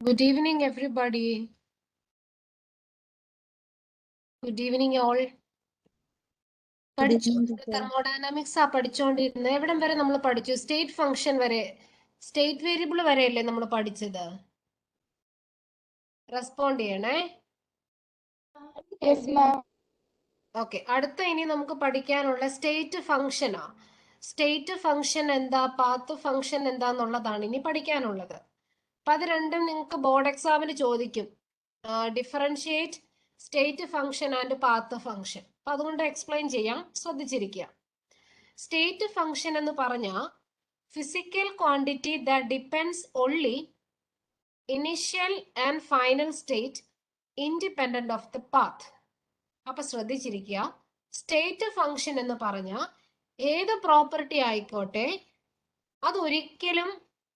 Good evening, everybody. Good evening, all. പഠിച്ചു thermodynamics പഠിച്ചുകൊണ്ടിരുന്നത് എവിടം വരെ നമ്മൾ പഠിച്ചു? സ്റ്റേറ്റ് ഫംഗ്ഷൻ വരെ, സ്റ്റേറ്റ് വേരിയബിൾ വരെയല്ലേ നമ്മൾ പഠിച്ചത്? റെസ്പോണ്ട് ചെയ്യണേ. ഓക്കെ, അടുത്ത ഇനി നമുക്ക് പഠിക്കാനുള്ള സ്റ്റേറ്റ് ഫംഗ്ഷനാ. സ്റ്റേറ്റ് ഫംഗ്ഷൻ എന്താ, പാത്ത് ഫംഗ്ഷൻ എന്താന്നുള്ളതാണ് ഇനി പഠിക്കാനുള്ളത്. അപ്പൊ അത് രണ്ടും നിങ്ങൾക്ക് ബോർഡ് എക്സാമിന് ചോദിക്കും. Differentiate state function and path function. അപ്പൊ അതുകൊണ്ട് എക്സ്പ്ലെയിൻ ചെയ്യാം, ശ്രദ്ധിച്ചിരിക്കുക. സ്റ്റേറ്റ് ഫംഗ്ഷൻ എന്ന് പറഞ്ഞാൽ physical quantity that depends only initial and final state independent of the path. അപ്പൊ ശ്രദ്ധിച്ചിരിക്കുക, സ്റ്റേറ്റ് ഫംഗ്ഷൻ എന്ന് പറഞ്ഞാൽ ഏത് പ്രോപ്പർട്ടി ആയിക്കോട്ടെ അതൊരിക്കലും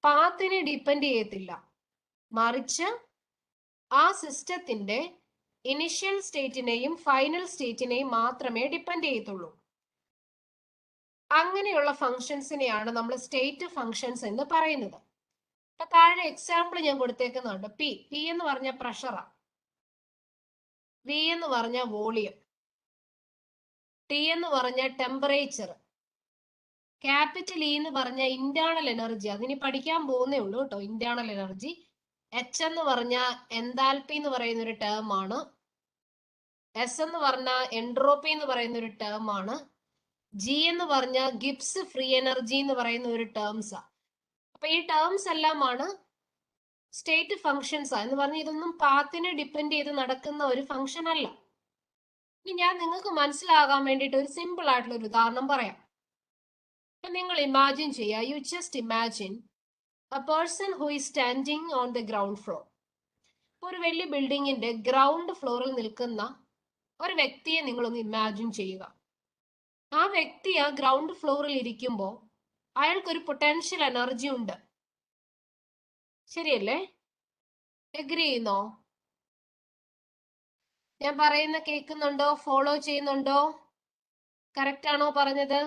പാത്തിനെ ഡിപ്പെൻഡ് ചെയ്യത്തില്ല, മറിച്ച് ആ സിസ്റ്റത്തിന്റെ ഇനിഷ്യൽ സ്റ്റേറ്റിനെയും ഫൈനൽ സ്റ്റേറ്റിനെയും മാത്രമേ ഡിപ്പെൻഡ് ചെയ്യത്തുള്ളൂ. അങ്ങനെയുള്ള ഫംഗ്ഷൻസിനെയാണ് നമ്മൾ സ്റ്റേറ്റ് ഫംഗ്ഷൻസ് എന്ന് പറയുന്നത്. അപ്പൊ താഴെ എക്സാമ്പിൾ ഞാൻ കൊടുത്തേക്കുന്നുണ്ട്. പി എന്ന് പറഞ്ഞ പ്രഷറാ, വി എന്ന് പറഞ്ഞ വോളിയം, ടി എന്ന് പറഞ്ഞ ടെമ്പറേച്ചർ, ക്യാപിറ്റൽ ഇ എന്ന് പറഞ്ഞ ഇന്റേണൽ എനർജി, അതിന് പഠിക്കാൻ പോകുന്നേ ഉള്ളൂ കേട്ടോ. Internal energy. എച്ച് എന്ന് പറഞ്ഞ എൻതാൽപ്പി എന്ന് പറയുന്ന ഒരു ടേം ആണ്. എസ് എന്ന് പറഞ്ഞ എൻട്രോപ്പി എന്ന് പറയുന്ന ഒരു ടേം ആണ്. ജി എന്ന് പറഞ്ഞ ഗിബ്സ് ഫ്രീ എനർജി എന്ന് പറയുന്ന ഒരു ടേംസാ. അപ്പൊ ഈ ടേംസ് എല്ലാമാണ് സ്റ്റേറ്റ് ഫംഗ്ഷൻസ് എന്ന് പറഞ്ഞാൽ ഇതൊന്നും പാത്തിനെ ഡിപ്പെൻഡ് ചെയ്ത് നടക്കുന്ന ഒരു ഫംഗ്ഷൻ അല്ല. ഇനി ഞാൻ നിങ്ങൾക്ക് മനസ്സിലാകാൻ വേണ്ടിയിട്ട് ഒരു സിമ്പിൾ ആയിട്ടുള്ള ഒരു ഉദാഹരണം പറയാം. അപ്പൊ നിങ്ങൾ ഇമാജിൻ ചെയ്യുക, you just imagine A person who is standing on the ground floor. ഒരു വലിയ ബിൽഡിങ്ങിന്റെ ഗ്രൗണ്ട് ഫ്ലോറിൽ നിൽക്കുന്ന ഒരു വ്യക്തിയെ നിങ്ങളൊന്ന് ഇമാജിൻ ചെയ്യുക. ആ വ്യക്തി ആ ഗ്രൗണ്ട് ഫ്ലോറിൽ ഇരിക്കുമ്പോൾ അയാൾക്കൊരു പൊട്ടൻഷ്യൽ എനർജി ഉണ്ട്. ശരിയല്ലേ? എഗ്രി ചെയ്യുന്നോ? ഞാൻ പറയുന്ന കേൾക്കുന്നുണ്ടോ? ഫോളോ ചെയ്യുന്നുണ്ടോ? കറക്റ്റ് ആണോ പറഞ്ഞത്?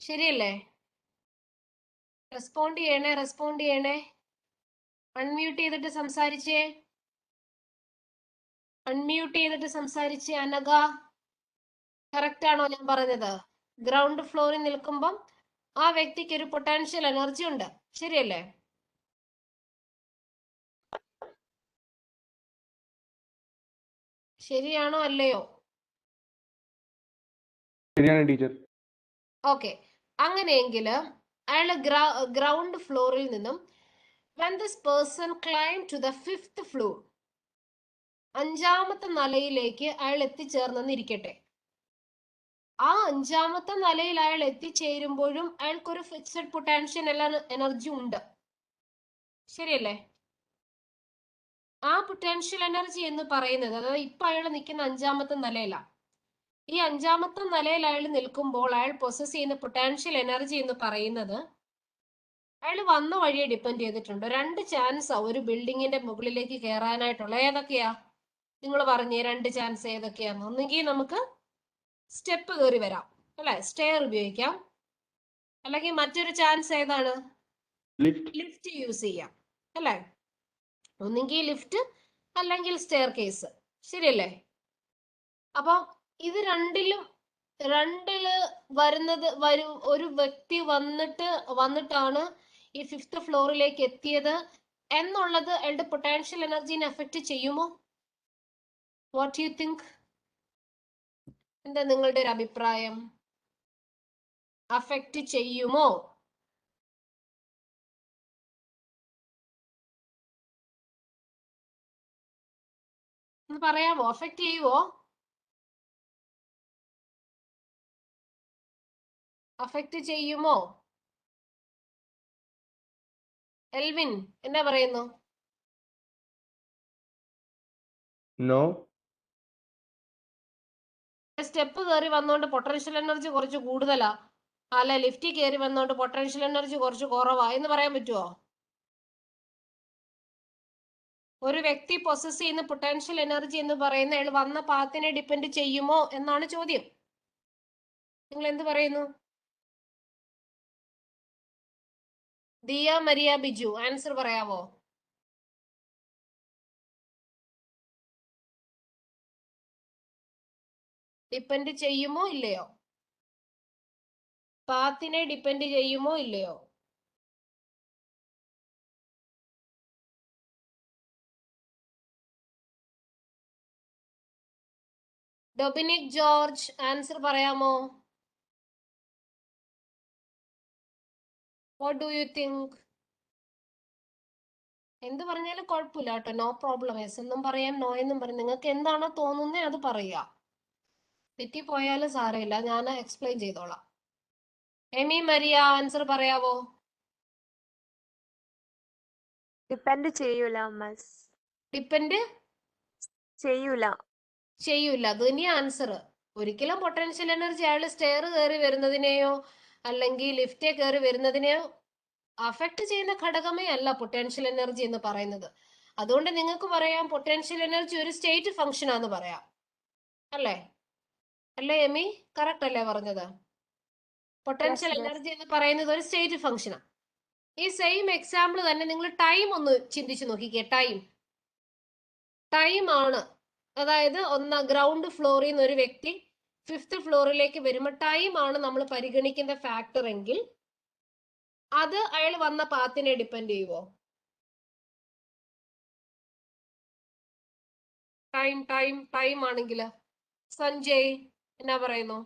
ശരിയല്ലേ? റെസ്പോണ്ട് ചെയ്യണേ, റെസ്പോണ്ട് ചെയ്യണേ. അൺമ്യൂട്ട് ചെയ്തിട്ട് സംസാരിച്ചേ, അൺമ്യൂട്ട് ചെയ്തിട്ട് സംസാരിച്ചേ. അനഘ, കറക്റ്റ് ആണോ ഞാൻ പറഞ്ഞത്? ഗ്രൗണ്ട് ഫ്ലോറിൽ നിൽക്കുമ്പം ആ വ്യക്തിക്ക് ഒരു പൊട്ടൻഷ്യൽ എനർജി ഉണ്ട്. ശരിയല്ലേ? ശരിയാണോ അല്ലയോ? ശരിയാണ് ടീച്ചർ. ഓക്കെ, അങ്ങനെയെങ്കിൽ അയാൾ ഗ്രൗണ്ട് ഫ്ലോറിൽ നിന്നും when this person climbed to the 5th floor, അഞ്ചാമത്തെ നിലയിലേക്ക് അയാൾ എത്തിച്ചേർന്നെന്നിരിക്കട്ടെ. ആ അഞ്ചാമത്തെ നിലയിൽ അയാൾ എത്തിച്ചേരുമ്പോഴും അയാൾക്കൊരു ഫിക്സഡ് പൊട്ടാൻഷ്യൽ എനർജി ഉണ്ട്. ശരിയല്ലേ? ആ പൊട്ടാൻഷ്യൽ എനർജി എന്ന് പറയുന്നത്, അതായത് ഇപ്പൊ അയാൾ നിൽക്കുന്ന അഞ്ചാമത്തെ നിലയിലാണ്. ഈ അഞ്ചാമത്തെ നിലയിൽ അയാൾ നിൽക്കുമ്പോൾ അയാൾ പൊസസ് ചെയ്യുന്ന പൊട്ടാൻഷ്യൽ എനർജി എന്ന് പറയുന്നത് അയാൾ വന്ന വഴിയെ ഡിപ്പെൻഡ് ചെയ്തിട്ടുണ്ട്. രണ്ട് ചാൻസാ ഒരു ബിൽഡിങ്ങിന്റെ മുകളിലേക്ക് കയറാനായിട്ടുള്ള. ഏതൊക്കെയാ നിങ്ങൾ പറഞ്ഞേ? രണ്ട് ചാൻസ് ഏതൊക്കെയാന്ന്? ഒന്നുകിൽ നമുക്ക് സ്റ്റെപ്പ് കയറി വരാം, അല്ലെ? സ്റ്റെയർ ഉപയോഗിക്കാം. അല്ലെങ്കിൽ മറ്റൊരു ചാൻസ് ഏതാണ്? ലിഫ്റ്റ് യൂസ് ചെയ്യാം, അല്ലെ? ഒന്നുകിൽ ലിഫ്റ്റ് അല്ലെങ്കിൽ സ്റ്റെയർ കേസ്. ശരിയല്ലേ? അപ്പൊ ഇത് രണ്ടില് ഒരു വ്യക്തി വന്നിട്ടാണ് ഈ 5th ഫ്ലോറിലേക്ക് എത്തിയത് എന്നുള്ളത് അയാളുടെ പൊട്ടാൻഷ്യൽ എനർജിനെ എഫക്ട് ചെയ്യുമോ? What you think? എന്താ നിങ്ങളുടെ ഒരു അഭിപ്രായം? അഫക്റ്റ് ചെയ്യുമോ? ഒന്ന് പറയാമോ? അഫക്റ്റ് ചെയ്യുവോ? അഫക്റ്റ് ചെയ്യുമോ? എൽവിൻ എന്നാ പറയുന്നു? നോ. സ്റ്റെപ്പ് കയറി വന്നോണ്ട് പൊട്ടൻഷ്യൽ എനർജി കുറച്ച് കൂടുതലാ, അല്ല ലിഫ്റ്റ് കയറി വന്നോണ്ട് പൊട്ടൻഷ്യൽ എനർജി കുറച്ച് കുറവാ എന്ന് പറയാൻ പറ്റുമോ? ഒരു വ്യക്തി പൊസസ് ചെയ്യുന്ന പൊട്ടൻഷ്യൽ എനർജി എന്ന് പറയുന്ന അയാൾ വന്ന പാത്തിനെ ഡിപ്പെൻഡ് ചെയ്യുമോ എന്നാണ് ചോദ്യം. നിങ്ങൾ എന്ത് പറയുന്നു? ദിയ മരിയ ബിജു, ആൻസർ പറയാവോ? ഡിപ്പെൻഡ് ചെയ്യുമോ ഇല്ലയോ? പാത്തിനെ ഡിപ്പെൻഡ് ചെയ്യുമോ ഇല്ലയോ? ഡൊമിനിക് ജോർജ് ആൻസർ പറയാമോ? What do you think? എന്ത് പറഞ്ഞാലും കുഴപ്പമില്ല കേട്ടോ, നോ പ്രോബ്ലം. എസ് എന്നും പറയാം, നോ എന്നും പറയാം. നിങ്ങൾക്ക് എന്താണോ തോന്നുന്നത് അത് പറയുക. തെറ്റിപ്പോയാലും സാരമില്ല, ഞാൻ എക്സ്പ്ലെയിൻ ചെയ്തോളാം. എമി മരിയ ആൻസർ പറയാവോ? ഡിപ്പെൻഡ് ചെയ്യൂല മിസ്. ഡിപ്പെൻഡ് ചെയ്യൂല. ചെയ്യൂല, അത് തന്നെയാ ആൻസർ. ഒരിക്കലും പൊട്ടൻഷ്യൽ എനർജി അയാൾ സ്റ്റെയർ കയറി വരുന്നതിനെയോ അല്ലെങ്കിൽ ലിഫ്റ്റ് കയറി വരുന്നതിനെയോ അഫക്ട് ചെയ്യുന്ന ഘടകമേ അല്ല പൊട്ടൻഷ്യൽ എനർജി എന്ന് പറയുന്നത്. അതുകൊണ്ട് നിങ്ങൾക്ക് പറയാം പൊട്ടൻഷ്യൽ എനർജി ഒരു സ്റ്റേറ്റ് ഫംഗ്ഷൻ ആണെന്ന് പറയാം. അല്ലേ അല്ലേ എമി? കറക്റ്റ് അല്ലേ പറഞ്ഞത്? Potential Yes, miss. എനർജി എന്ന് പറയുന്നത് ഒരു സ്റ്റേറ്റ് ഫംഗ്ഷനാണ്. ഈ സെയിം എക്സാമ്പിൾ തന്നെ നിങ്ങൾ ടൈം ഒന്ന് ചിന്തിച്ചു നോക്കിക്കേ. ടൈം ആണ്, അതായത് ഗ്രൗണ്ട് ഫ്ലോറിൽ നിന്ന് ഒരു വ്യക്തി 5th ഫ്ലോറിലേക്ക് വരുമ്പോൾ ടൈം ആണ് നമ്മൾ പരിഗണിക്കുന്ന ഫാക്ടർ എങ്കിൽ അത് അയാൾ വന്ന പാത്തിനെ ഡിപ്പെൻഡ് ചെയ്യുമോ? ടൈം ആണെങ്കിൽ സഞ്ജയ് എന്നാ പറയുന്നു?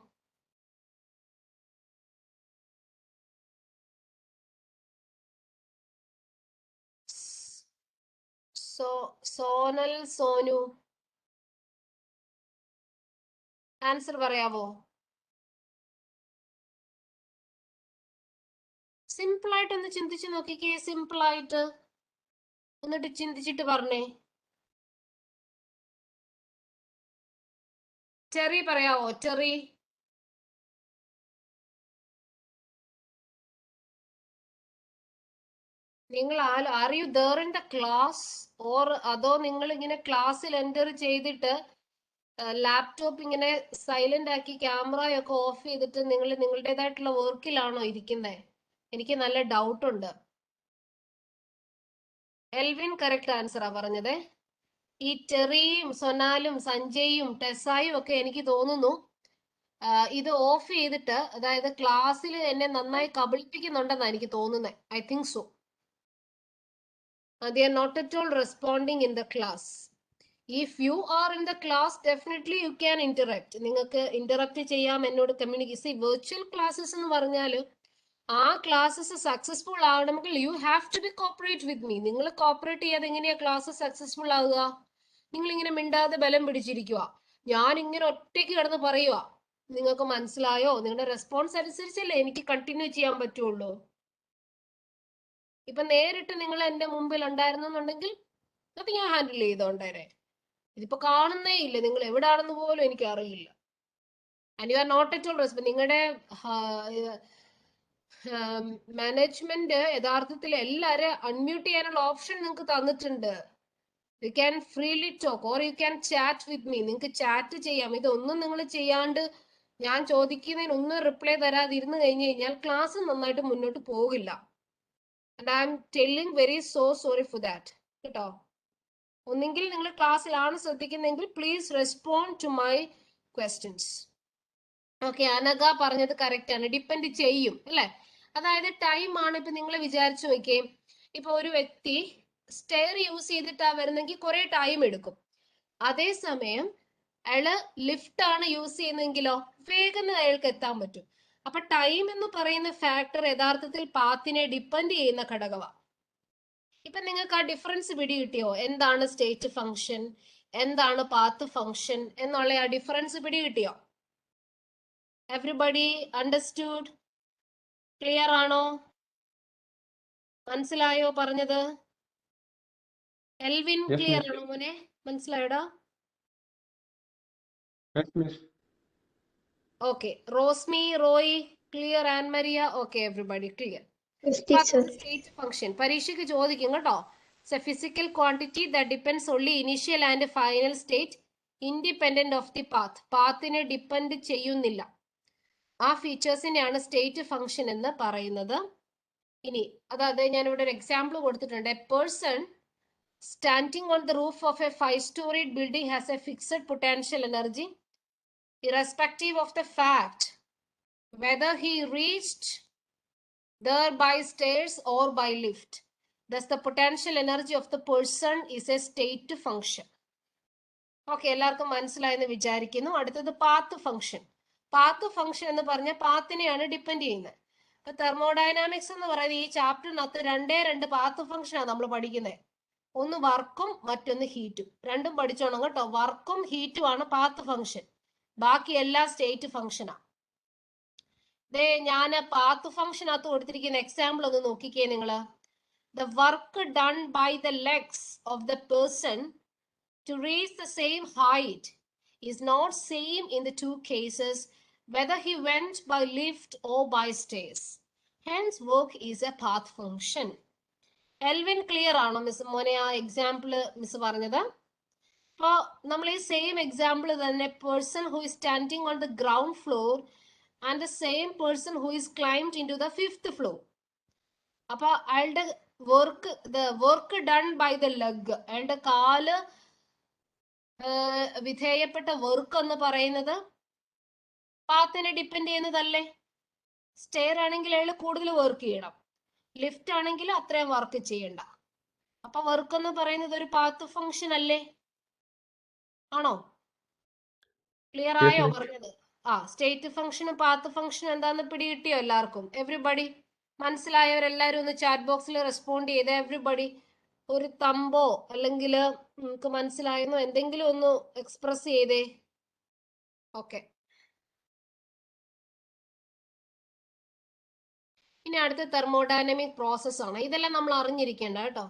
സോനൽ, സോനു ആൻസർ പറയാവോ? സിമ്പിൾ ആയിട്ട് ഒന്ന് ചിന്തിച്ചു നോക്കിക്കേ. സിമ്പിൾ ആയിട്ട് എന്നിട്ട് ചിന്തിച്ചിട്ട് പറഞ്ഞേ. ടെറി പറയാവോ? ടെറി നിങ്ങൾ are you there in the class or അതോ നിങ്ങൾ ഇങ്ങനെ ക്ലാസ്സിൽ എൻ്റർ ചെയ്തിട്ട് ലാപ്ടോപ്പ് ഇങ്ങനെ സൈലന്റ് ആക്കി ക്യാമറയൊക്കെ ഓഫ് ചെയ്തിട്ട് നിങ്ങൾ നിങ്ങളുടേതായിട്ടുള്ള വർക്കിലാണോ ഇരിക്കുന്നത്? എനിക്ക് നല്ല ഡൗട്ട് ഉണ്ട്. എൽവിൻ കറക്റ്റ് ആൻസറാ പറഞ്ഞത്. ഈ ടെറിയും സൊനാലും സഞ്ജയും ടെസായും ഒക്കെ എനിക്ക് തോന്നുന്നു ഇത് ഓഫ് ചെയ്തിട്ട്, അതായത് ക്ലാസ്സിൽ എന്നെ നന്നായി കബളിപ്പിക്കുന്നുണ്ടെന്നാണ് എനിക്ക് തോന്നുന്നത്. I think so. They are not at all responding in the class. If you are in the class, definitely you can interact. നിങ്ങൾക്ക് ഇന്ററാക്ട് ചെയ്യാം, എന്നോട് കമ്മ്യൂണിക്കേറ്റ്. സി വെർച്വൽ ക്ലാസ്സസ് എന്ന് പറഞ്ഞാൽ ആ ക്ലാസ്സസ് സക്സസ്ഫുൾ ആവണമെങ്കിൽ you have to be cooperate with me. നിങ്ങൾ cooperate ചെയ്യാതെ എങ്ങനെയാ ക്ലാസ് സക്സസ്ഫുൾ ആവുക? നിങ്ങൾ ഇങ്ങനെ മിണ്ടാതെ ബലം പിടിച്ചിരിക്കുക, ഞാൻ ഇങ്ങനെ ഒറ്റയ്ക്ക് കിടന്ന് പറയുക. നിങ്ങൾക്ക് മനസ്സിലായോ? നിങ്ങളുടെ റെസ്പോൺസ് അനുസരിച്ചല്ലേ എനിക്ക് കണ്ടിന്യൂ ചെയ്യാൻ പറ്റുള്ളൂ. ഇപ്പൊ നേരിട്ട് നിങ്ങൾ എന്റെ മുമ്പിൽ ഉണ്ടായിരുന്നെന്നുണ്ടെങ്കിൽ അത് ഞാൻ ഹാൻഡിൽ ചെയ്തോണ്ടേനെ. ഇതിപ്പോ കാണുന്നേ ഇല്ല, നിങ്ങൾ എവിടാണെന്ന് പോലും എനിക്ക് അറിയില്ല. And you are not at all respond. നിങ്ങളുടെ മാനേജ്മെന്റ് യഥാർത്ഥത്തിൽ എല്ലാരും അൺമ്യൂട്ട് ചെയ്യാനുള്ള ഓപ്ഷൻ നിങ്ങൾക്ക് തന്നിട്ടുണ്ട്. You can freely talk or you can chat with me. നിങ്ങൾക്ക് ചാറ്റ് ചെയ്യാം. ഇതൊന്നും നിങ്ങൾ ചെയ്യാണ്ട് ഞാൻ ചോദിക്കുന്നതിനൊന്നും റിപ്ലൈ തരാതിരുന്നു കഴിഞ്ഞു കഴിഞ്ഞാൽ ക്ലാസ് നന്നായിട്ട് മുന്നോട്ട് പോകില്ല. And I am telling very sorry for that കേട്ടോ. ഒന്നെങ്കിൽ നിങ്ങൾ ക്ലാസ്സിലാണ് ശ്രദ്ധിക്കുന്നതെങ്കിൽ please respond to my questions. Okay, Anagha പറഞ്ഞത് കറക്റ്റ് ആണ്. ഡിപ്പെൻഡ് ചെയ്യും അല്ലെ? അതായത് ടൈം ആണ്. ഇപ്പൊ നിങ്ങൾ വിചാരിച്ചു നോക്കിയേ, ഇപ്പൊ ഒരു വ്യക്തി സ്റ്റെയർ യൂസ് ചെയ്തിട്ടാ വരുന്നെങ്കിൽ കുറെ ടൈം എടുക്കും. അതേസമയം അയാള് ലിഫ്റ്റ് ആണ് യൂസ് ചെയ്യുന്നതെങ്കിലോ വേഗം അയാൾക്ക് എത്താൻ പറ്റും. അപ്പൊ ടൈം എന്ന് പറയുന്ന ഫാക്ടർ യഥാർത്ഥത്തിൽ പാത്തിനെ ഡിപ്പെൻഡ് ചെയ്യുന്ന ഘടകമാണ്. ഇപ്പൊ നിങ്ങൾക്ക് ആ ഡിഫറൻസ് പിടി കിട്ടിയോ? എന്താണ് സ്റ്റേറ്റ് ഫംഗ്ഷൻ, എന്താണ് പാത്ത് ഫംഗ്ഷൻ എന്നുള്ള ആ ഡിഫറൻസ് പിടി കിട്ടിയോ? Everybody understood? ക്ലിയർ ആണോ? മനസ്സിലായോ പറഞ്ഞത്? Elvin Yes, clear miss. ആണോ മോനെ? മനസ്സിലായോടാ? Yes, miss. Okay. Rosmi, Roy clear? Ann Maria okay, everybody clear? State function പരീക്ഷയ്ക്ക് ചോദിക്കും കേട്ടോ. It's a physical quantity that depends only initial and final state independent of the path. പാത്തിനെ depend ചെയ്യുന്നില്ല. ആ ഫീച്ചേഴ്സിനെയാണ് state function എന്ന് പറയുന്നത്. ഇനി അതായത് ഞാൻ ഇവിടെ ഒരു എക്സാമ്പിൾ കൊടുത്തിട്ടുണ്ട്. A person standing on the roof of A 5-storied building has a fixed potential energy irrespective of the fact whether he reached there by stairs or by lift. Thus, the potential energy of the person is a state function. Okay, എല്ലാവർക്കും മനസ്സിലായെന്ന് വിചാരിക്കുന്നു. അടുത്തത് path function. Path function എന്ന് പറഞ്ഞാൽ പാത്തിനെയാണ് depend ചെയ്യുന്നത്. ഇപ്പൊ thermodynamics എന്ന് പറയുന്നത് ഈ ചാപ്റ്ററിനകത്ത് രണ്ട് പാത്ത് ഫംഗ്ഷനാണ് നമ്മൾ പഠിക്കുന്നത്. ഒന്ന് വർക്കും മറ്റൊന്ന് ഹീറ്റും. രണ്ടും പഠിച്ചോണം കേട്ടോ. വർക്കും ഹീറ്റും ആണ് പാത്ത് ഫംഗ്ഷൻ. ബാക്കി എല്ലാ സ്റ്റേറ്റ് ഫംഗ്ഷനാ. ഞാൻ പാത്ത് ഫംഗ്ഷനകത്ത് കൊടുത്തിരിക്കുന്ന എക്സാമ്പിൾ ഒന്ന് നോക്കിക്കേ നിങ്ങള്. The work done by the legs of the person to reach the same height is not same in the two cases whether he went by lift or by stairs. Hence, work is a path function. Elvin clear ആണോ miss മോനെ ആ example miss പറഞ്ഞത്? അപ്പോൾ നമ്മൾ ഈ same example തന്നെ person who is standing on the ground floor and the same person who is climbed in to the 5th floor. അപ്പൊ അയാളുടെ work done by the leg, അയാളുടെ കാല് വിധേയപ്പെട്ട വർക്ക് എന്ന് പറയുന്നത് പാത്തിനെ ഡിപ്പെൻഡ് ചെയ്യുന്നതല്ലേ? സ്റ്റെയർ ആണെങ്കിൽ അയാൾ കൂടുതൽ വർക്ക് ചെയ്യണം, ലിഫ്റ്റ് ആണെങ്കിൽ അത്രയും വർക്ക് ചെയ്യണ്ട. അപ്പൊ വർക്ക് എന്ന് പറയുന്നത് ഒരു പാത്ത് ഫംഗ്ഷൻ അല്ലേ? ആണോ? ക്ലിയർ ആയോ പറഞ്ഞത്? സ്റ്റേറ്റ് ഫംഗ്ഷനും പാത്ത് ഫംഗ്ഷനും എന്താന്ന് പിടികിട്ടിയോ എല്ലാവർക്കും? എവ്രിബഡി മനസ്സിലായവരെല്ലാരും ഒന്ന് ചാറ്റ് ബോക്സിൽ റെസ്പോണ്ട് ചെയ്തേ. എവ്രിബഡി ഒരു തമ്പോ അല്ലെങ്കിൽ നിങ്ങൾക്ക് മനസ്സിലായെന്നോ എന്തെങ്കിലും ഒന്ന് എക്സ്പ്രസ് ചെയ്തേ. ഓക്കെ, ഇനി അടുത്ത തെർമോഡൈനാമിക് പ്രോസസ് ആണ്. ഇതെല്ലാം നമ്മൾ അറിഞ്ഞിരിക്കേണ്ട കേട്ടോ.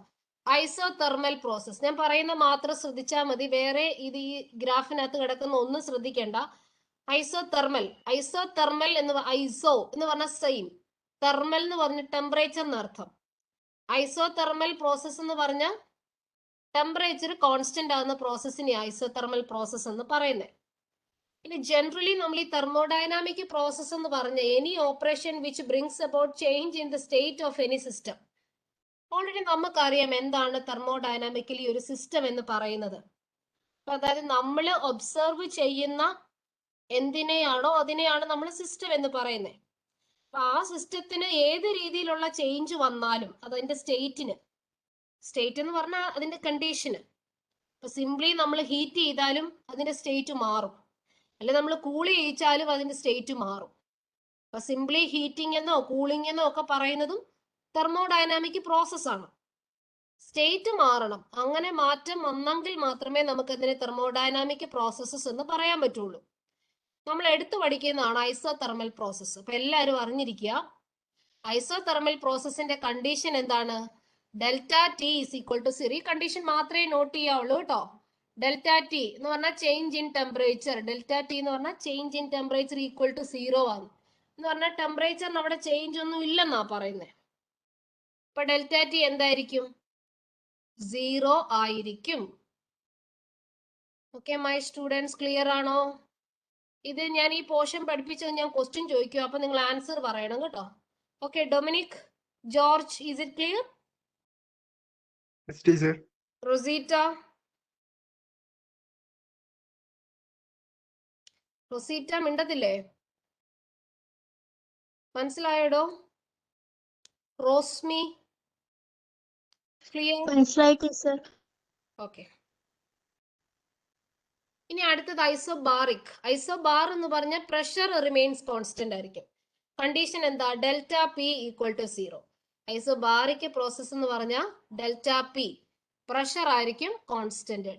ഐസോതെർമൽ പ്രോസസ് ഞാൻ പറയുന്ന മാത്രം ശ്രദ്ധിച്ചാൽ മതി. വേറെ ഇത് ഈ ഗ്രാഫിനകത്ത് കിടക്കുന്ന ഒന്നും ശ്രദ്ധിക്കേണ്ട. ഐസോതെർമൽ എന്ന് ഐസോ എന്ന് പറഞ്ഞാൽ സെയിം, തെർമൽ എന്ന് പറഞ്ഞ ടെമ്പറേച്ചർ എന്നർത്ഥം. ഐസോതെർമൽ പ്രോസസ് എന്ന് പറഞ്ഞാൽ ടെമ്പറേച്ചർ കോൺസ്റ്റന്റ് ആകുന്ന പ്രോസസ്സിനെ ഐസോതെർമൽ പ്രോസസ് എന്ന് പറയുന്നത്. ഇനി ജനറലി നമ്മൾ ഈ തെർമോഡൈനാമിക് പ്രോസസ് എന്ന് പറഞ്ഞ any operation which brings about change in the state of any system. Already നമുക്കറിയാം എന്താണ് തെർമോഡൈനാമിക്കലി ഒരു സിസ്റ്റം എന്ന് പറയുന്നത്. അതായത് നമ്മൾ ഒബ്സർവ് ചെയ്യുന്ന എന്തിനെയാണോ അതിനെയാണ് നമ്മൾ സിസ്റ്റം എന്ന് പറയുന്നത്. അപ്പൊ ആ സിസ്റ്റത്തിന് ഏത് രീതിയിലുള്ള ചേഞ്ച് വന്നാലും അതിന്റെ സ്റ്റേറ്റ് എന്ന് പറഞ്ഞാൽ അതിന്റെ കണ്ടീഷന്. ഇപ്പൊ സിംപ്ലി നമ്മൾ ഹീറ്റ് ചെയ്താലും അതിന്റെ സ്റ്റേറ്റ് മാറും, അല്ലെ നമ്മൾ കൂൾ ചെയ്യിച്ചാലും അതിന്റെ സ്റ്റേറ്റ് മാറും. അപ്പൊ സിംപ്ലി ഹീറ്റിംഗ് എന്നോ കൂളിംഗ് എന്നോ ഒക്കെ പറയുന്നതും തെർമോഡൈനാമിക് പ്രോസസ് ആണ്. സ്റ്റേറ്റ് മാറണം, അങ്ങനെ മാറ്റം വന്നെങ്കിൽ മാത്രമേ നമുക്ക് അതിനെ തെർമോഡൈനാമിക് പ്രോസസ്സസ് എന്ന് പറയാൻ പറ്റുള്ളൂ. നമ്മൾ എടുത്തു പഠിക്കുന്നതാണ് ഐസോതെർമൽ പ്രോസസ്സ്. അപ്പൊ എല്ലാവരും അറിഞ്ഞിരിക്കുക, ഐസോതെർമൽ പ്രോസസ്സിന്റെ കണ്ടീഷൻ എന്താണ്? Delta T is equal to 0. ഈ കണ്ടീഷൻ മാത്രമേ നോട്ട് ചെയ്യാവുള്ളൂ കേട്ടോ. ഡെൽറ്റ ടി എന്ന് പറഞ്ഞാൽ change in temperature. Delta T എന്ന് പറഞ്ഞാൽ change in temperature equal to 0 ആണ്. എന്ന് പറഞ്ഞാൽ ടെമ്പറേച്ചറിന് അവിടെ ചേഞ്ച് ഒന്നും ഇല്ലെന്നാ പറയുന്നത്. അപ്പൊ ഡെൽറ്റ ടി എന്തായിരിക്കും? 0 ആയിരിക്കും. ഓക്കെ മൈ സ്റ്റുഡൻസ്, ക്ലിയർ ആണോ? ഇത് ഞാൻ ഈ പോർഷൻ പഠിപ്പിച്ചത് ഞാൻ ക്വസ്റ്റ്യൻ ചോദിക്കും, അപ്പൊ നിങ്ങൾ ആൻസർ പറയണം കേട്ടോ. Okay Dominic, George, is it clear? Rosita, മിണ്ടത്തില്ലേ? മനസ്സിലായോടോ? റോസ്മി, ക്ലിയർ? മനസ്സിലായി ടീച്ചർ. ഓക്കെ, ഇനി അടുത്തത് ഐസോബാറിക്. ഐസോബാർ എന്ന് പറഞ്ഞാൽ പ്രഷർ റിമെയിൻസ് കോൺസ്റ്റന്റ് ആയിരിക്കും. കണ്ടീഷൻ എന്താ? Delta P equal to 0. Isobaric process എന്ന് പറഞ്ഞാൽ ഡെൽറ്റ പി പ്രഷർ ആയിരിക്കും constant.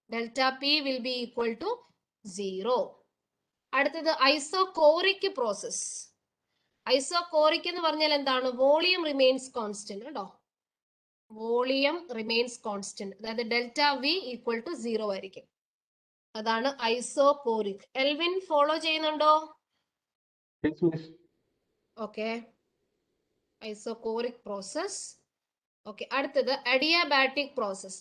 Delta P will be equal to 0. അടുത്തത് ഐസോകോറിക് പ്രോസസ്. ഐസോകോറിക് എന്ന് പറഞ്ഞാൽ എന്താണ്? വോളിയം റിമെയിൻസ് കോൺസ്റ്റന്റ് കേട്ടോ. വോളിയം റിമെയിൻസ് കോൺസ്റ്റന്റ്, അതായത് ഡെൽറ്റ വി ഈക്വൽ ടു 0 ആയിരിക്കും. അതാണ് ഐസോകോറിക്. എൽവിൻ ഫോളോ ചെയ്യുന്നുണ്ടോ? Okay, isochoric process. ഓക്കെ, അടുത്തത് അഡിയാബാറ്റിക് പ്രോസസ്.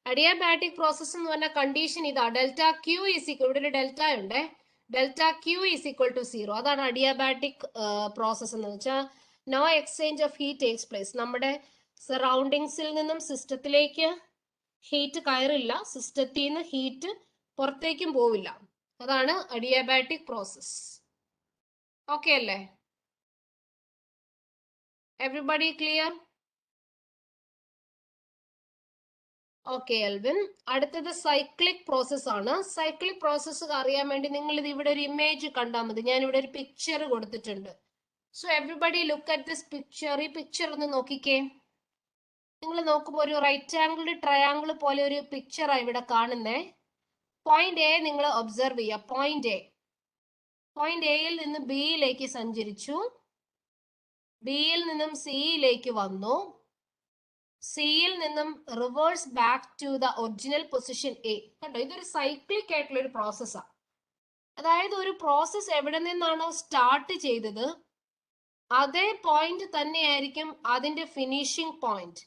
അഡിയാബാറ്റിക് പ്രോസസ് എന്ന് പറഞ്ഞ കണ്ടീഷൻ ഇതാ. ഡെൽറ്റ ക്യൂ ഈസ് ഈക്വൽ, ഇവിടെ ഒരു ഡെൽറ്റ ഉണ്ട്, delta Q is equal to 0. അതാണ് അഡിയാബാറ്റിക് പ്രോസസ് എന്ന് വെച്ചാൽ no exchange of heat takes place. നമ്മുടെ സറൗണ്ടിങ്സിൽ നിന്നും സിസ്റ്റത്തിലേക്ക് ഹീറ്റ് കയറില്ല, സിസ്റ്റത്തിൽ നിന്ന് ഹീറ്റ് പുറത്തേക്കും പോവില്ല. അതാണ് അഡിയാബാറ്റിക് പ്രോസസ്. ഓക്കെ അല്ലേ? Everybody clear? Okay Elwyn. അടുത്തത് സൈക്ലിക് പ്രോസസ് ആണ്. സൈക്ലിക് പ്രോസസ് അറിയാൻ വേണ്ടി നിങ്ങൾ ഇത് ഇവിടെ ഒരു ഇമേജ് കണ്ടാൽ മതി. ഞാൻ ഇവിടെ ഒരു പിക്ചർ കൊടുത്തിട്ടുണ്ട്. So everybody look at this picture. ഈ പിക്ചർ ഒന്ന് നോക്കിക്കേ. നിങ്ങൾ നോക്കുമ്പോൾ ഒരു റൈറ്റ് ആംഗിൾ ട്രയാംഗിൾ പോലെ ഒരു പിക്ചറാണ് ഇവിടെ കാണുന്നേ. പോയിന്റ് എ നിങ്ങൾ ഒബ്സർവ് ചെയ്യുക. പോയിന്റ് എയിൽ നിന്ന് ബിയിലേക്ക് സഞ്ചരിച്ചു, ബിയിൽ നിന്നും സിയിലേക്ക് വന്നു, സിയിൽ നിന്നും reverse back to the original position A. കണ്ടോ, ഇതൊരു സൈക്ലിക് ആയിട്ടുള്ള ഒരു പ്രോസസ്സാണ്. അതായത് ഒരു പ്രോസസ് എവിടെ നിന്നാണോ സ്റ്റാർട്ട് ചെയ്തത് അതേ പോയിന്റ് തന്നെയായിരിക്കും അതിന്റെ ഫിനിഷിംഗ് പോയിന്റ്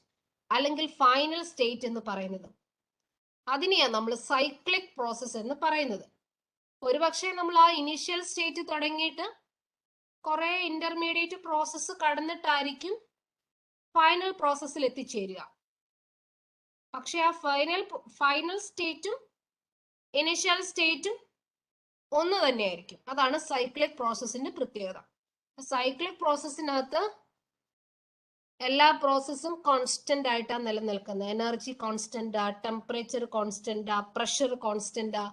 അല്ലെങ്കിൽ ഫൈനൽ സ്റ്റേറ്റ് എന്ന് പറയുന്നത്. അതിനെയാണ് നമ്മൾ സൈക്ലിക് പ്രോസസ് എന്ന് പറയുന്നത്. ഒരുപക്ഷെ നമ്മൾ ആ ഇനീഷ്യൽ സ്റ്റേറ്റ് തുടങ്ങിയിട്ട് കുറെ ഇന്റർമീഡിയറ്റ് പ്രോസസ്സ് കടന്നിട്ടായിരിക്കും ഫൈനൽ പ്രോസസ്സിൽ എത്തിച്ചേരുക. പക്ഷെ ആ ഫൈനൽ സ്റ്റേറ്റും ഇനീഷ്യൽ സ്റ്റേറ്റും ഒന്ന് തന്നെയായിരിക്കും. അതാണ് സൈക്ലിക് പ്രോസസ്സിന്റെ പ്രത്യേകത. സൈക്ലിക് പ്രോസസ്സിനകത്ത് എല്ലാ പ്രോസസ്സും കോൺസ്റ്റന്റ് ആയിട്ടാണ് നിലനിൽക്കുന്നത്. എനർജി കോൺസ്റ്റന്റാ, ടെമ്പറേച്ചർ കോൺസ്റ്റന്റാ, പ്രഷർ കോൺസ്റ്റന്റാ,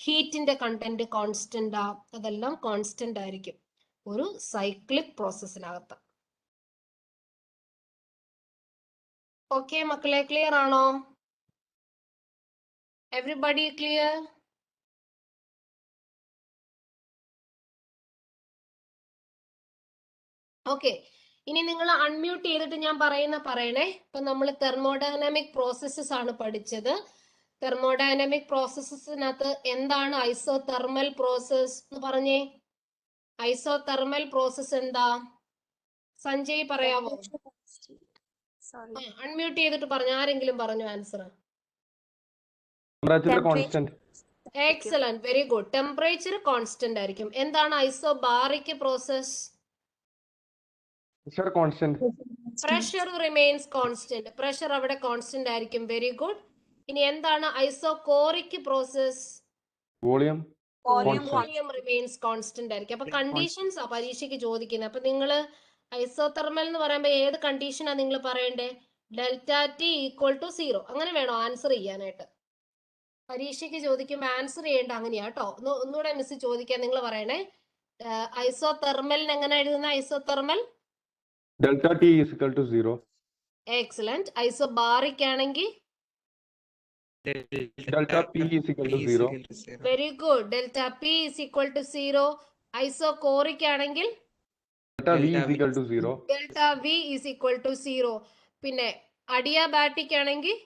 ഹീറ്റിന്റെ കണ്ടന്റ് കോൺസ്റ്റന്റാ, അതെല്ലാം കോൺസ്റ്റന്റ് ആയിരിക്കും ഒരു സൈക്ലിക് പ്രോസസ്സിനകത്ത്. ഓക്കെ മക്കളെ, ക്ലിയർ ആണോ? Everybody clear? ഓക്കെ, ഇനി നിങ്ങൾ അൺമ്യൂട്ട് ചെയ്തിട്ട് ഞാൻ പറയണേ. ഇപ്പൊ നമ്മൾ തെർമോഡൈനാമിക് പ്രോസസ്സസ് ആണ് പഠിച്ചത്. തെർമോഡൈനാമിക് പ്രോസസ്സസിനകത്ത് എന്താണ് ഐസോതെർമൽ പ്രോസസ് എന്ന് പറഞ്ഞേ. ഐസോതെർമൽ പ്രോസസ് എന്താ? സഞ്ജയ് പറയാമോ? അൺമ്യൂട്ട് ചെയ്തിട്ട് പറഞ്ഞു. ആരെങ്കിലും പറഞ്ഞു answer? Constant. Excellent, very good. Temperature constant ആയിരിക്കും. എന്താണ് isobaric process? Pressure remains constant. Pressure അവിടെ കോൺസ്റ്റന്റ് ആയിരിക്കും. Very good. ഇനി എന്താണ് isochoric process? Volume remains constant ആയിരിക്കും. അപ്പൊ കണ്ടീഷൻസ് ആ പരീക്ഷയ്ക്ക് ചോദിക്കുന്നത്. അപ്പൊ നിങ്ങൾ ഐസോതെർമൽ എന്ന് പറയുമ്പോൾ ഏത് കണ്ടീഷനാ നിങ്ങൾ പറയണ്ടേ? Delta T equal to 0. അങ്ങനെ വേണോ ആൻസർ ചെയ്യാനായിട്ട്? പരീക്ഷയ്ക്ക് ചോദിക്കുമ്പോൾ ആൻസർ ചെയ്യേണ്ട അങ്ങനെയാ കേട്ടോ. ഒന്നുകൂടെ മിസ് ചോദിക്കാൻ നിങ്ങൾ പറയണേ. ഐസോതെർമലിന് എങ്ങനെ എഴുതുന്ന? Isothermal delta T is equal to 0. Excellent. Isobaric ആണെങ്കിൽ delta P is equal to 0. Very good. Delta P is equal to 0. Isochoric ആണെങ്കിൽ delta V is equal to 0. Delta V is equal to 0. പിന്നെ adiabatic ആണെങ്കിൽ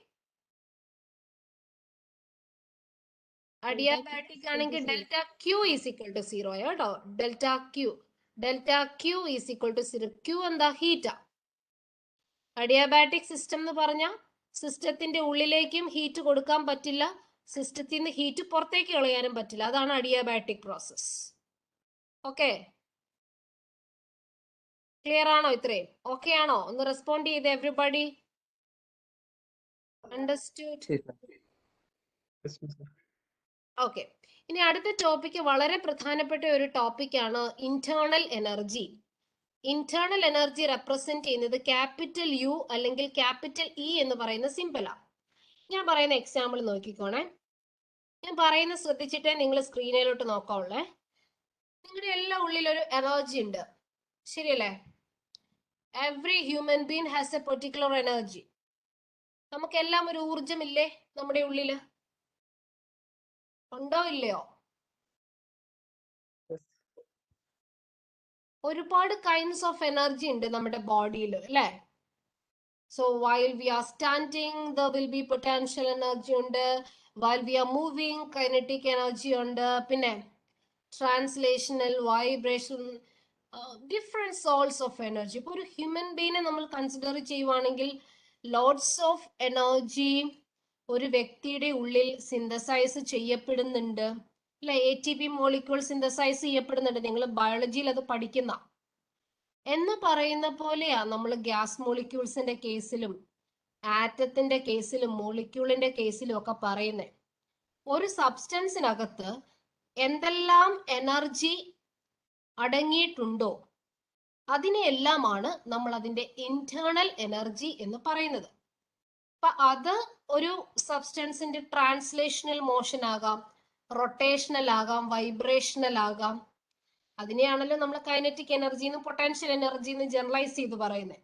delta Q is equal to 0 കേട്ടോ. Delta Q is equal to 0. Q എന്താ? ഹീറ്റാ. Adiabatic system എന്ന് പറഞ്ഞാൽ സിസ്റ്റത്തിന്റെ ഉള്ളിലേക്കും heat കൊടുക്കാൻ പറ്റില്ല, സിസ്റ്റത്തിൽ നിന്ന് ഹീറ്റ് പുറത്തേക്ക് കളയാനും പറ്റില്ല. അതാണ് അഡിയാബാറ്റിക് പ്രോസസ്. ഓക്കെ, ക്ലിയർ ആണോ? ഇത്രയും ഓക്കെ ആണോ? ഒന്ന് റെസ്പോണ്ട് ചെയ്ത് എവറിബഡി. അണ്ടർസ്റ്റുഡ്? ഓക്കെ, ഇനി അടുത്ത ടോപ്പിക്ക് വളരെ പ്രധാനപ്പെട്ട ഒരു ടോപ്പിക്കാണ് internal energy. Internal energy represent ചെയ്യുന്നത് ക്യാപിറ്റൽ യു അല്ലെങ്കിൽ ക്യാപിറ്റൽ ഇ എന്ന് പറയുന്ന സിമ്പിളാ. ഞാൻ പറയുന്ന എക്സാമ്പിൾ നോക്കിക്കോണേ. ഞാൻ പറയുന്നത് ശ്രദ്ധിച്ചിട്ടേ നിങ്ങൾ സ്ക്രീനിലോട്ട് നോക്കാവുള്ളേ. നിങ്ങളുടെ എല്ലാ ഉള്ളിലൊരു എനർജി ഉണ്ട്, ശരിയല്ലേ? Every human being has A particular energy. നമുക്കെല്ലാം ഒരു ഊർജമില്ലേ നമ്മുടെ ഉള്ളില്? ഉണ്ടോ ഇല്ലയോ? ഒരുപാട് കൈൻഡ്സ് ഓഫ് എനർജി ഉണ്ട് നമ്മുടെ ബോഡിയിൽ, അല്ലേ? So while we are standing there will be potential energy ഉണ്ട്. While we are moving kinetic energy ഉണ്ട്. പിന്നെ translational, vibration, different sorts of energy. ഇപ്പൊ ഒരു ഹ്യൂമൻ ബീനെ നമ്മൾ കൺസിഡർ ചെയ്യുവാണെങ്കിൽ ലോട്ട്സ് ഓഫ് എനർജി ഒരു വ്യക്തിയുടെ ഉള്ളിൽ സിന്തസൈസ് ചെയ്യപ്പെടുന്നുണ്ട്, അല്ലെ? ATP മോളിക്യൂൾ സിന്തസൈസ് ചെയ്യപ്പെടുന്നുണ്ട്. നിങ്ങൾ ബയോളജിയിൽ അത് പഠിക്കുന്ന എന്ന് പറയുന്ന പോലെയാ നമ്മൾ ഗ്യാസ് മോളിക്യൂൾസിന്റെ കേസിലും ആറ്റത്തിന്റെ കേസിലും മോളിക്യൂളിന്റെ കേസിലും ഒക്കെ പറയുന്നത്. ഒരു സബ്സ്റ്റൻസിനകത്ത് എന്തെല്ലാം എനർജി അടങ്ങിയിട്ടുണ്ടോ അതിനെല്ലാമാണ് നമ്മൾ അതിന്റെ ഇന്റേണൽ എനർജി എന്ന് പറയുന്നത്. അപ്പൊ അത് ഒരു സബ്സ്റ്റൻസിന്റെ ട്രാൻസ്ലേഷണൽ മോഷൻ ആകാം, റൊട്ടേഷണൽ ആകാം, വൈബ്രേഷണൽ ആകാം. അതിനെയാണല്ലോ നമ്മൾ കൈനറ്റിക് എനർജി എന്നും പൊട്ടൻഷ്യൽ എനർജി എന്ന് ജനറലൈസ് ചെയ്ത് പറയുന്നത്.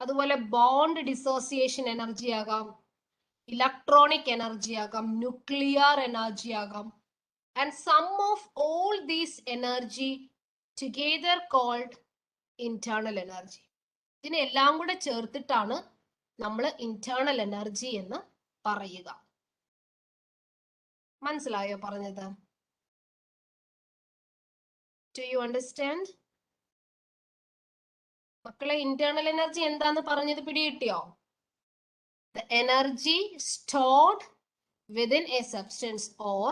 അതുപോലെ ബോണ്ട് ഡിസോസിയേഷൻ എനർജി ആകാം, ഇലക്ട്രോണിക് എനർജി ആകാം, ന്യൂക്ലിയർ എനർജി ആകാം. And sum of all these energy together called internal energy. ഇതിനെല്ലാം കൂടെ ചേർത്തിട്ടാണ് നമ്മൾ ഇന്റേണൽ എനർജി എന്ന് പറയുക. മനസ്സിലായോ പറഞ്ഞത്? Do you understand? മക്കളെ, ഇന്റേണൽ എനർജി എന്താന്ന് പറഞ്ഞത് പിടികിട്ടിയോ? The energy stored within a substance or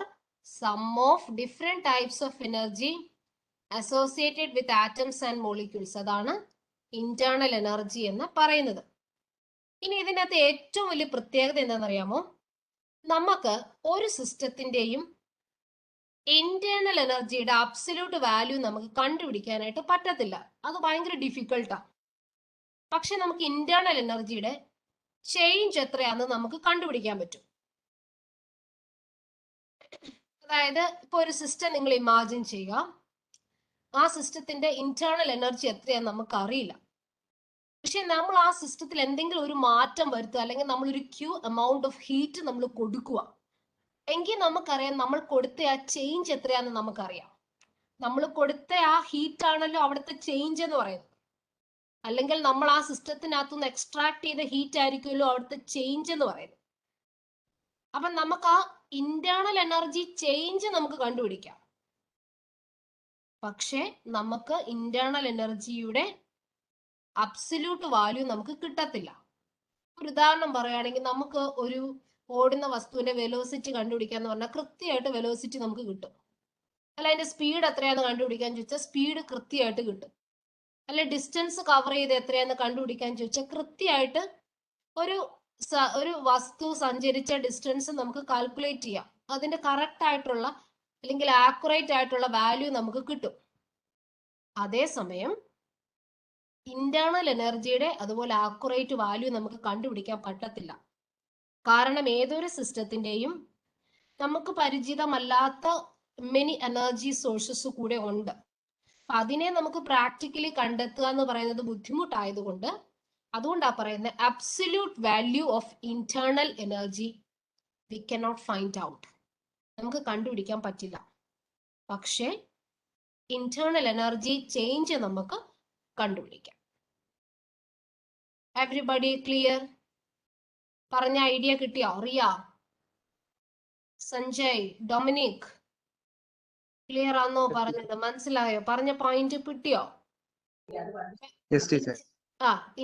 sum of different types of energy associated with atoms and molecules. അതാണ് ഇന്റേണൽ എനർജി എന്ന് പറയുന്നത്. ഇനി ഇതിനകത്ത് ഏറ്റവും വലിയ പ്രത്യേകത എന്താണെന്നറിയാമോ? നമുക്ക് ഒരു സിസ്റ്റത്തിന്റെയും ഇന്റേണൽ എനർജിയുടെ അബ്സല്യൂട്ട് വാല്യൂ നമുക്ക് കണ്ടുപിടിക്കാനായിട്ട് പറ്റത്തില്ല. അത് ഭയങ്കര ഡിഫിക്കൽട്ടാണ്. പക്ഷെ നമുക്ക് ഇന്റേണൽ എനർജിയുടെ ചേഞ്ച് എത്രയാണെന്ന് നമുക്ക് കണ്ടുപിടിക്കാൻ പറ്റും. അതായത് ഇപ്പൊ ഒരു സിസ്റ്റം നിങ്ങൾ ഇമാജിൻ ചെയ്യുക. ആ സിസ്റ്റത്തിന്റെ ഇന്റേണൽ എനർജി എത്രയാന്ന് നമുക്ക് അറിയില്ല. പക്ഷെ നമ്മൾ ആ സിസ്റ്റത്തിൽ എന്തെങ്കിലും ഒരു മാറ്റം വരുത്തുക, അല്ലെങ്കിൽ നമ്മളൊരു ക്യൂ എമൗണ്ട് ഓഫ് ഹീറ്റ് നമ്മൾ കൊടുക്കുക എങ്കിൽ നമുക്കറിയാം നമ്മൾ കൊടുത്ത ആ ചേഞ്ച് എത്രയാന്ന് നമുക്കറിയാം. നമ്മൾ കൊടുത്ത ആ ഹീറ്റ് ആണല്ലോ അവിടുത്തെ ചേഞ്ച് എന്ന് പറയുന്നത്. അല്ലെങ്കിൽ നമ്മൾ ആ സിസ്റ്റത്തിനകത്തുനിന്ന് എക്സ്ട്രാക്ട് ചെയ്ത ഹീറ്റ് ആയിരിക്കുമല്ലോ അവിടുത്തെ ചേഞ്ച് എന്ന് പറയുന്നത്. അപ്പൊ നമുക്ക് ആ ഇന്റേണൽ എനർജി ചേഞ്ച് നമുക്ക് കണ്ടുപിടിക്കാം. പക്ഷെ നമുക്ക് ഇന്റേണൽ എനർജിയുടെ അബ്സല്യൂട്ട് വാല്യൂ നമുക്ക് കിട്ടത്തില്ല. ഒരു ഉദാഹരണം പറയുകയാണെങ്കിൽ, നമുക്ക് ഒരു ഓടുന്ന വസ്തുവിന്റെ വെലോസിറ്റി കണ്ടുപിടിക്കാന്ന് പറഞ്ഞാൽ കൃത്യമായിട്ട് വെലോസിറ്റി നമുക്ക് കിട്ടും. അല്ല അതിന്റെ സ്പീഡ് എത്രയാന്ന് കണ്ടുപിടിക്കാൻ ചോദിച്ചാൽ സ്പീഡ് കൃത്യമായിട്ട് കിട്ടും. അല്ലെ ഡിസ്റ്റൻസ് കവർ ചെയ്ത് എത്രയാന്ന് കണ്ടുപിടിക്കാൻ ചോദിച്ചാൽ കൃത്യമായിട്ട് ഒരു വസ്തു സഞ്ചരിച്ച ഡിസ്റ്റൻസ് നമുക്ക് കാൽക്കുലേറ്റ് ചെയ്യാം. അതിന്റെ കറക്റ്റ് ആയിട്ടുള്ള അല്ലെങ്കിൽ ആക്യുറേറ്റ് ആയിട്ടുള്ള വാല്യൂ നമുക്ക് കിട്ടും. അതേസമയം ഇന്റേണൽ എനർജിയുടെ അതുപോലെ ആക്യുറേറ്റ് വാല്യൂ നമുക്ക് കണ്ടുപിടിക്കാൻ പറ്റത്തില്ല. കാരണം ഏതൊരു സിസ്റ്റത്തിന്റെയും നമുക്ക് പരിചിതമല്ലാത്ത മെനി എനർജി സോഴ്സസ് കൂടെ ഉണ്ട്. അതിനെ നമുക്ക് പ്രാക്ടിക്കലി കണ്ടെത്തുക എന്ന് പറയുന്നത് ബുദ്ധിമുട്ടായതുകൊണ്ട് അതുകൊണ്ടാ പറയുന്നത് absolute value of internal energy we cannot find out. നമുക്ക് കണ്ടുപിടിക്കാൻ പറ്റില്ല. പക്ഷേ ഇന്റേണൽ എനർജി ചേഞ്ച് നമുക്ക് കണ്ടുപിടിക്കാം. Everybody clear? പറഞ്ഞ ഐഡിയ കിട്ടിയോ? റിയ, സഞ്ജയ്, ഡൊമിനിക് ക്ലിയർ ആണോ പറഞ്ഞത്? മനസ്സിലായോ? പറഞ്ഞ പോയിന്റ് കിട്ടിയോ?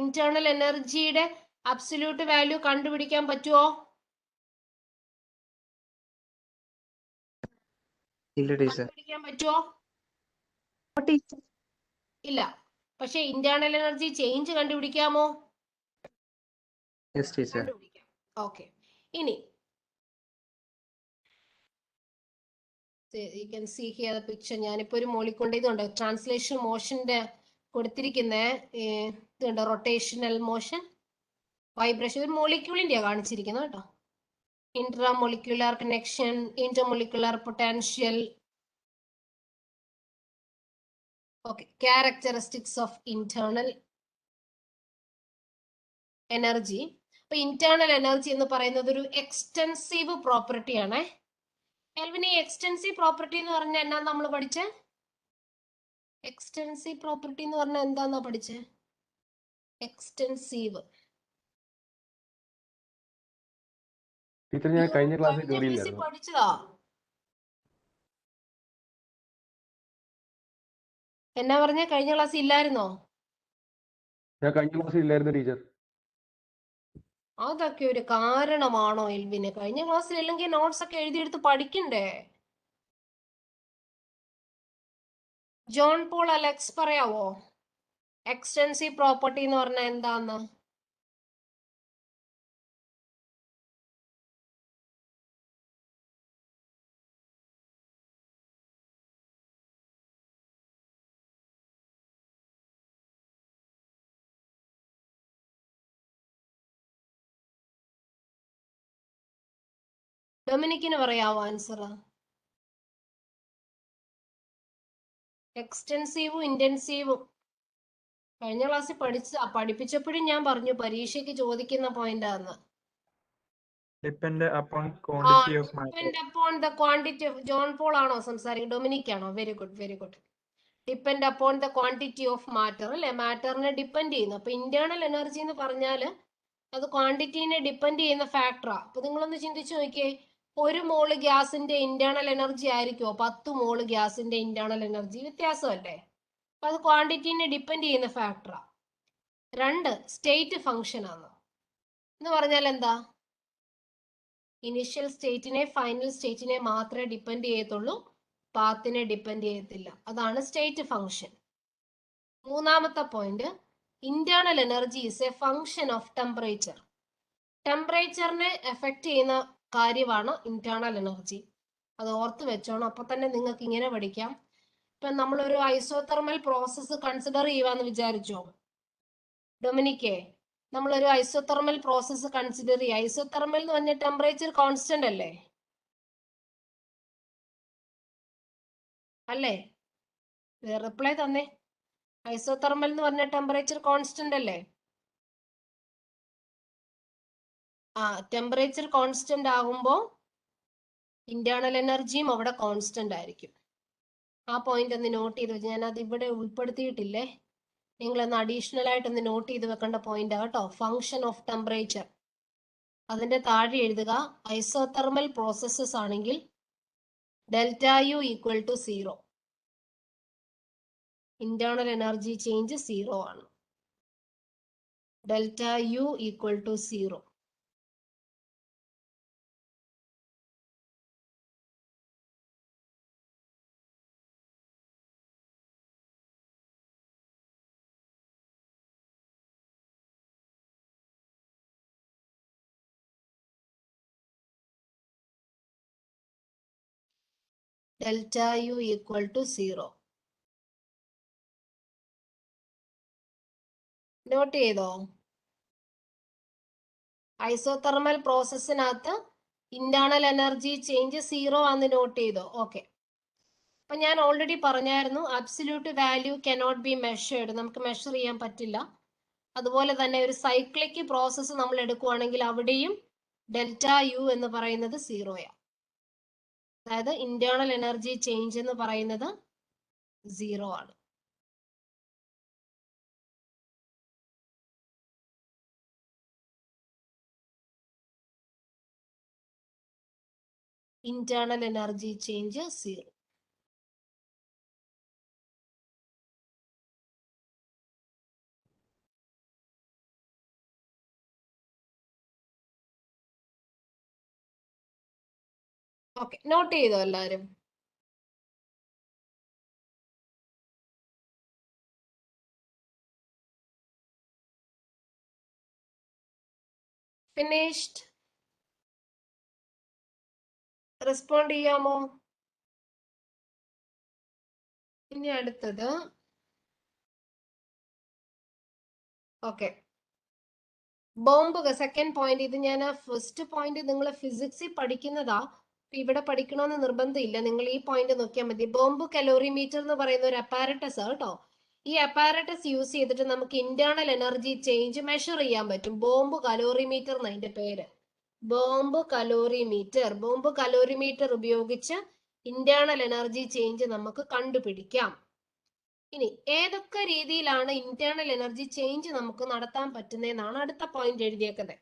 ഇന്റേണൽ എനർജിയുടെ അബ്സല്യൂട്ട് വാല്യൂ കണ്ടുപിടിക്കാൻ പറ്റുമോ? കണ്ടുപിടിക്കാൻ പറ്റുമോ? ഇല്ല. പക്ഷെ ഇന്റേണൽ എനർജി ചേഞ്ച് കണ്ടുപിടിക്കാമോ? കണ്ടുപിടിക്കാം. ഓക്കെ. ഇനി you can see here the picture. ഞാനിപ്പോ ഒരു മോളിക്കൂളിന്റെ ഇതുണ്ട്, ട്രാൻസ്ലേഷൻ മോഷന്റെ കൊടുത്തിരിക്കുന്ന ഇതുണ്ട്, റൊട്ടേഷണൽ മോഷൻ, വൈബ്രേഷൻ. ഒരു മോളിക്യൂളിന്റെയാ കാണിച്ചിരിക്കുന്നത് കേട്ടോ. Intramolecular connection, intermolecular potential. Okay. Characteristics of internal energy. അപ്പൊ ഇന്റേണൽ എനർജി എന്ന് പറയുന്നത് ഒരു എക്സ്റ്റെൻസീവ് പ്രോപ്പർട്ടി ആണ്. എൽവിന് ഈ എക്സ്റ്റെൻസീവ് പ്രോപ്പർട്ടി എന്ന് പറഞ്ഞാൽ എന്നാ നമ്മൾ പഠിച്ചേ? എക്സ്റ്റെൻസീവ് പ്രോപ്പർട്ടി എന്ന് പറഞ്ഞാൽ എന്താന്നാ പഠിച്ചേ? ടീച്ചർ, ഞാൻ കഴിഞ്ഞ ക്ലാസ്സിൽ കയറിയില്ലായിരുന്നു. പഠിച്ചതാ. എന്നാ പറഞ്ഞ? കഴിഞ്ഞ ക്ലാസ് ഇല്ലായിരുന്നോ? ഞാൻ കഴിഞ്ഞ ക്ലാസ്സിൽ ഇല്ലായിരുന്നു ടീച്ചർ. അതൊക്കെ ഒരു കാരണമാണോ എൽവിന്? കഴിഞ്ഞ ക്ലാസ്സിൽ അല്ലെങ്കിൽ നോട്ട്സ് ഒക്കെ എഴുതിയെടുത്ത് പഠിക്കണ്ടേ? ജോൺ പോൾ അലക്സ് പറയാവോ എക്സ്റ്റെൻസീവ് പ്രോപ്പർട്ടി എന്ന് പറഞ്ഞാൽ എന്താന്ന്? ഡൊമിനിക്കിന് പറയാവോ ആൻസർ? എക്സ്റ്റെൻസീവും ഇന്റൻസീവും കഴിഞ്ഞ ക്ലാസ്സിൽ പഠിപ്പിച്ചപ്പോഴും ഞാൻ പറഞ്ഞു പരീക്ഷയ്ക്ക് ചോദിക്കുന്ന പോയിന്റ് ആണ്. Depend upon quantity of matter. Depend upon the quantity of John Paul ആണോ സംസാരിക്കുന്നത്? ഡൊമിനിക് ആണോ? Very good very good. Depend upon the quantity of matter അല്ലെ, മാറ്ററിനെ ഡിപ്പെൻഡ് ചെയ്യുന്നു. അപ്പൊ ഇന്റേണൽ എനർജി എന്ന് പറഞ്ഞാല് അത് ക്വാണ്ടിറ്റീനെ ഡിപ്പെൻഡ് ചെയ്യുന്ന ഫാക്ടറാ. അപ്പൊ നിങ്ങളൊന്ന് ചിന്തിച്ചു നോക്കിയേ, 1 മോള് ഗ്യാസിന്റെ ഇന്റേണൽ എനർജി ആയിരിക്കുമോ 10 മോള് ഗ്യാസിന്റെ ഇന്റേണൽ എനർജി? വ്യത്യാസമല്ലേ? അപ്പൊ അത് ക്വാണ്ടിറ്റീനെ ഡിപ്പെൻഡ് ചെയ്യുന്ന ഫാക്ടറാ. 2 സ്റ്റേറ്റ് ഫംഗ്ഷൻ ആണ് എന്ന് പറഞ്ഞാൽ എന്താ? ഇനിഷ്യൽ സ്റ്റേറ്റിനെ ഫൈനൽ സ്റ്റേറ്റിനെ മാത്രമേ ഡിപ്പെൻഡ് ചെയ്യത്തുള്ളൂ, പാത്തിനെ ഡിപ്പെൻഡ് ചെയ്യത്തില്ല. അതാണ് സ്റ്റേറ്റ് ഫംഗ്ഷൻ. മൂന്നാമത്തെ point, internal energy is a function of temperature. ടെമ്പറേച്ചറിനെ എഫക്ട് ചെയ്യുന്ന കാര്യമാണ് ഇന്റേണൽ എനർജി. അത് ഓർത്ത് വെച്ചോണം. അപ്പൊ തന്നെ നിങ്ങൾക്ക് ഇങ്ങനെ പഠിക്കാം. ഇപ്പൊ നമ്മളൊരു ഐസോതെർമൽ പ്രോസസ്സ് കൺസിഡർ ചെയ്യുവാന്ന് വിചാരിച്ചോ ഡൊമിനിക്കേ? നമ്മളൊരു ഐസോതെർമൽ പ്രോസസ്സ് കൺസിഡർ ചെയ്യുക. ഐസോതെർമൽ എന്ന് പറഞ്ഞ ടെമ്പറേച്ചർ കോൺസ്റ്റന്റ് അല്ലേ? അല്ലേ? റിപ്ലൈ തന്നെ. ഐസോതെർമൽ എന്ന് പറഞ്ഞ ടെമ്പറേച്ചർ കോൺസ്റ്റന്റ് അല്ലേ? ടെമ്പറേച്ചർ കോൺസ്റ്റന്റ് ആകുമ്പോൾ ഇന്റേണൽ എനർജിയും അവിടെ കോൺസ്റ്റന്റ് ആയിരിക്കും. ആ പോയിന്റ് ഒന്ന് നോട്ട് ചെയ്ത് വെച്ച്, ഞാൻ അത് ഇവിടെ ഉൾപ്പെടുത്തിയിട്ടില്ലേ, നിങ്ങളൊന്ന് അഡീഷണൽ ആയിട്ട് ഒന്ന് നോട്ട് ചെയ്ത് വെക്കേണ്ട പോയിന്റ് കേട്ടോ. ഫംഗ്ഷൻ ഓഫ് ടെമ്പറേച്ചർ, അതിന്റെ താഴെ എഴുതുക ഐസോതെർമൽ പ്രോസസ്സസ് ആണെങ്കിൽ ΔU equal to 0. Internal energy change 0 ആണ്. ΔU equal to 0. ΔU equal to 0. Note ചെയ്തോ? ഐസോതെർമൽ പ്രോസസ്സിനകത്ത് ഇന്റേണൽ എനർജി ചേഞ്ച് 0 ആണെന്ന് നോട്ട് ചെയ്തോ? ഓക്കെ. അപ്പൊ ഞാൻ ഓൾറെഡി പറഞ്ഞായിരുന്നു absolute value cannot be measured, നമുക്ക് മെഷർ ചെയ്യാൻ പറ്റില്ല. അതുപോലെ തന്നെ ഒരു സൈക്ലിക് പ്രോസസ്സ് നമ്മൾ എടുക്കുവാണെങ്കിൽ അവിടെയും ΔU എന്ന് പറയുന്നത് 0യാ. അതായത് ഇന്റേണൽ എനർജി ചേഞ്ച് എന്ന് പറയുന്നത് 0 ആണ്. Internal energy change 0. Okay, note ചെയ്തോ എല്ലാവരും? ഫിനിഷ്ഡ്? റെസ്പോണ്ട് ചെയ്യാമോ? ഇനി അടുത്തത് ഓക്കെ, ബോംബ്. സെക്കൻഡ് പോയിന്റ്, ഇത് ഞാൻ ഫസ്റ്റ് പോയിന്റ് നിങ്ങൾ ഫിസിക്സിൽ പഠിക്കുന്നതാ, ഇവിടെ പഠിക്കണമെന്ന് നിർബന്ധമില്ല. നിങ്ങൾ ഈ പോയിന്റ് നോക്കിയാൽ മതി. ബോംബ് കലോറിമീറ്റർ എന്ന് പറയുന്ന ഒരു അപ്പാരറ്റസ് കേട്ടോ. ഈ അപ്പാരറ്റസ് യൂസ് ചെയ്തിട്ട് നമുക്ക് ഇന്റേണൽ എനർജി ചേഞ്ച് മെഷർ ചെയ്യാൻ പറ്റും. ബോംബ് കലോറിമീറ്റർ എന്ന് അതിന്റെ പേര്. Bomb calorimeter. ബോംബ് കലോറിമീറ്റർ ഉപയോഗിച്ച് ഇന്റേണൽ എനർജി ചേഞ്ച് നമുക്ക് കണ്ടുപിടിക്കാം. ഇനി ഏതൊക്കെ രീതിയിലാണ് ഇന്റേണൽ എനർജി ചേഞ്ച് നമുക്ക് നടത്താൻ പറ്റുന്നതെന്നാണ് അടുത്ത പോയിന്റ് എഴുതിയേക്കുന്നത്.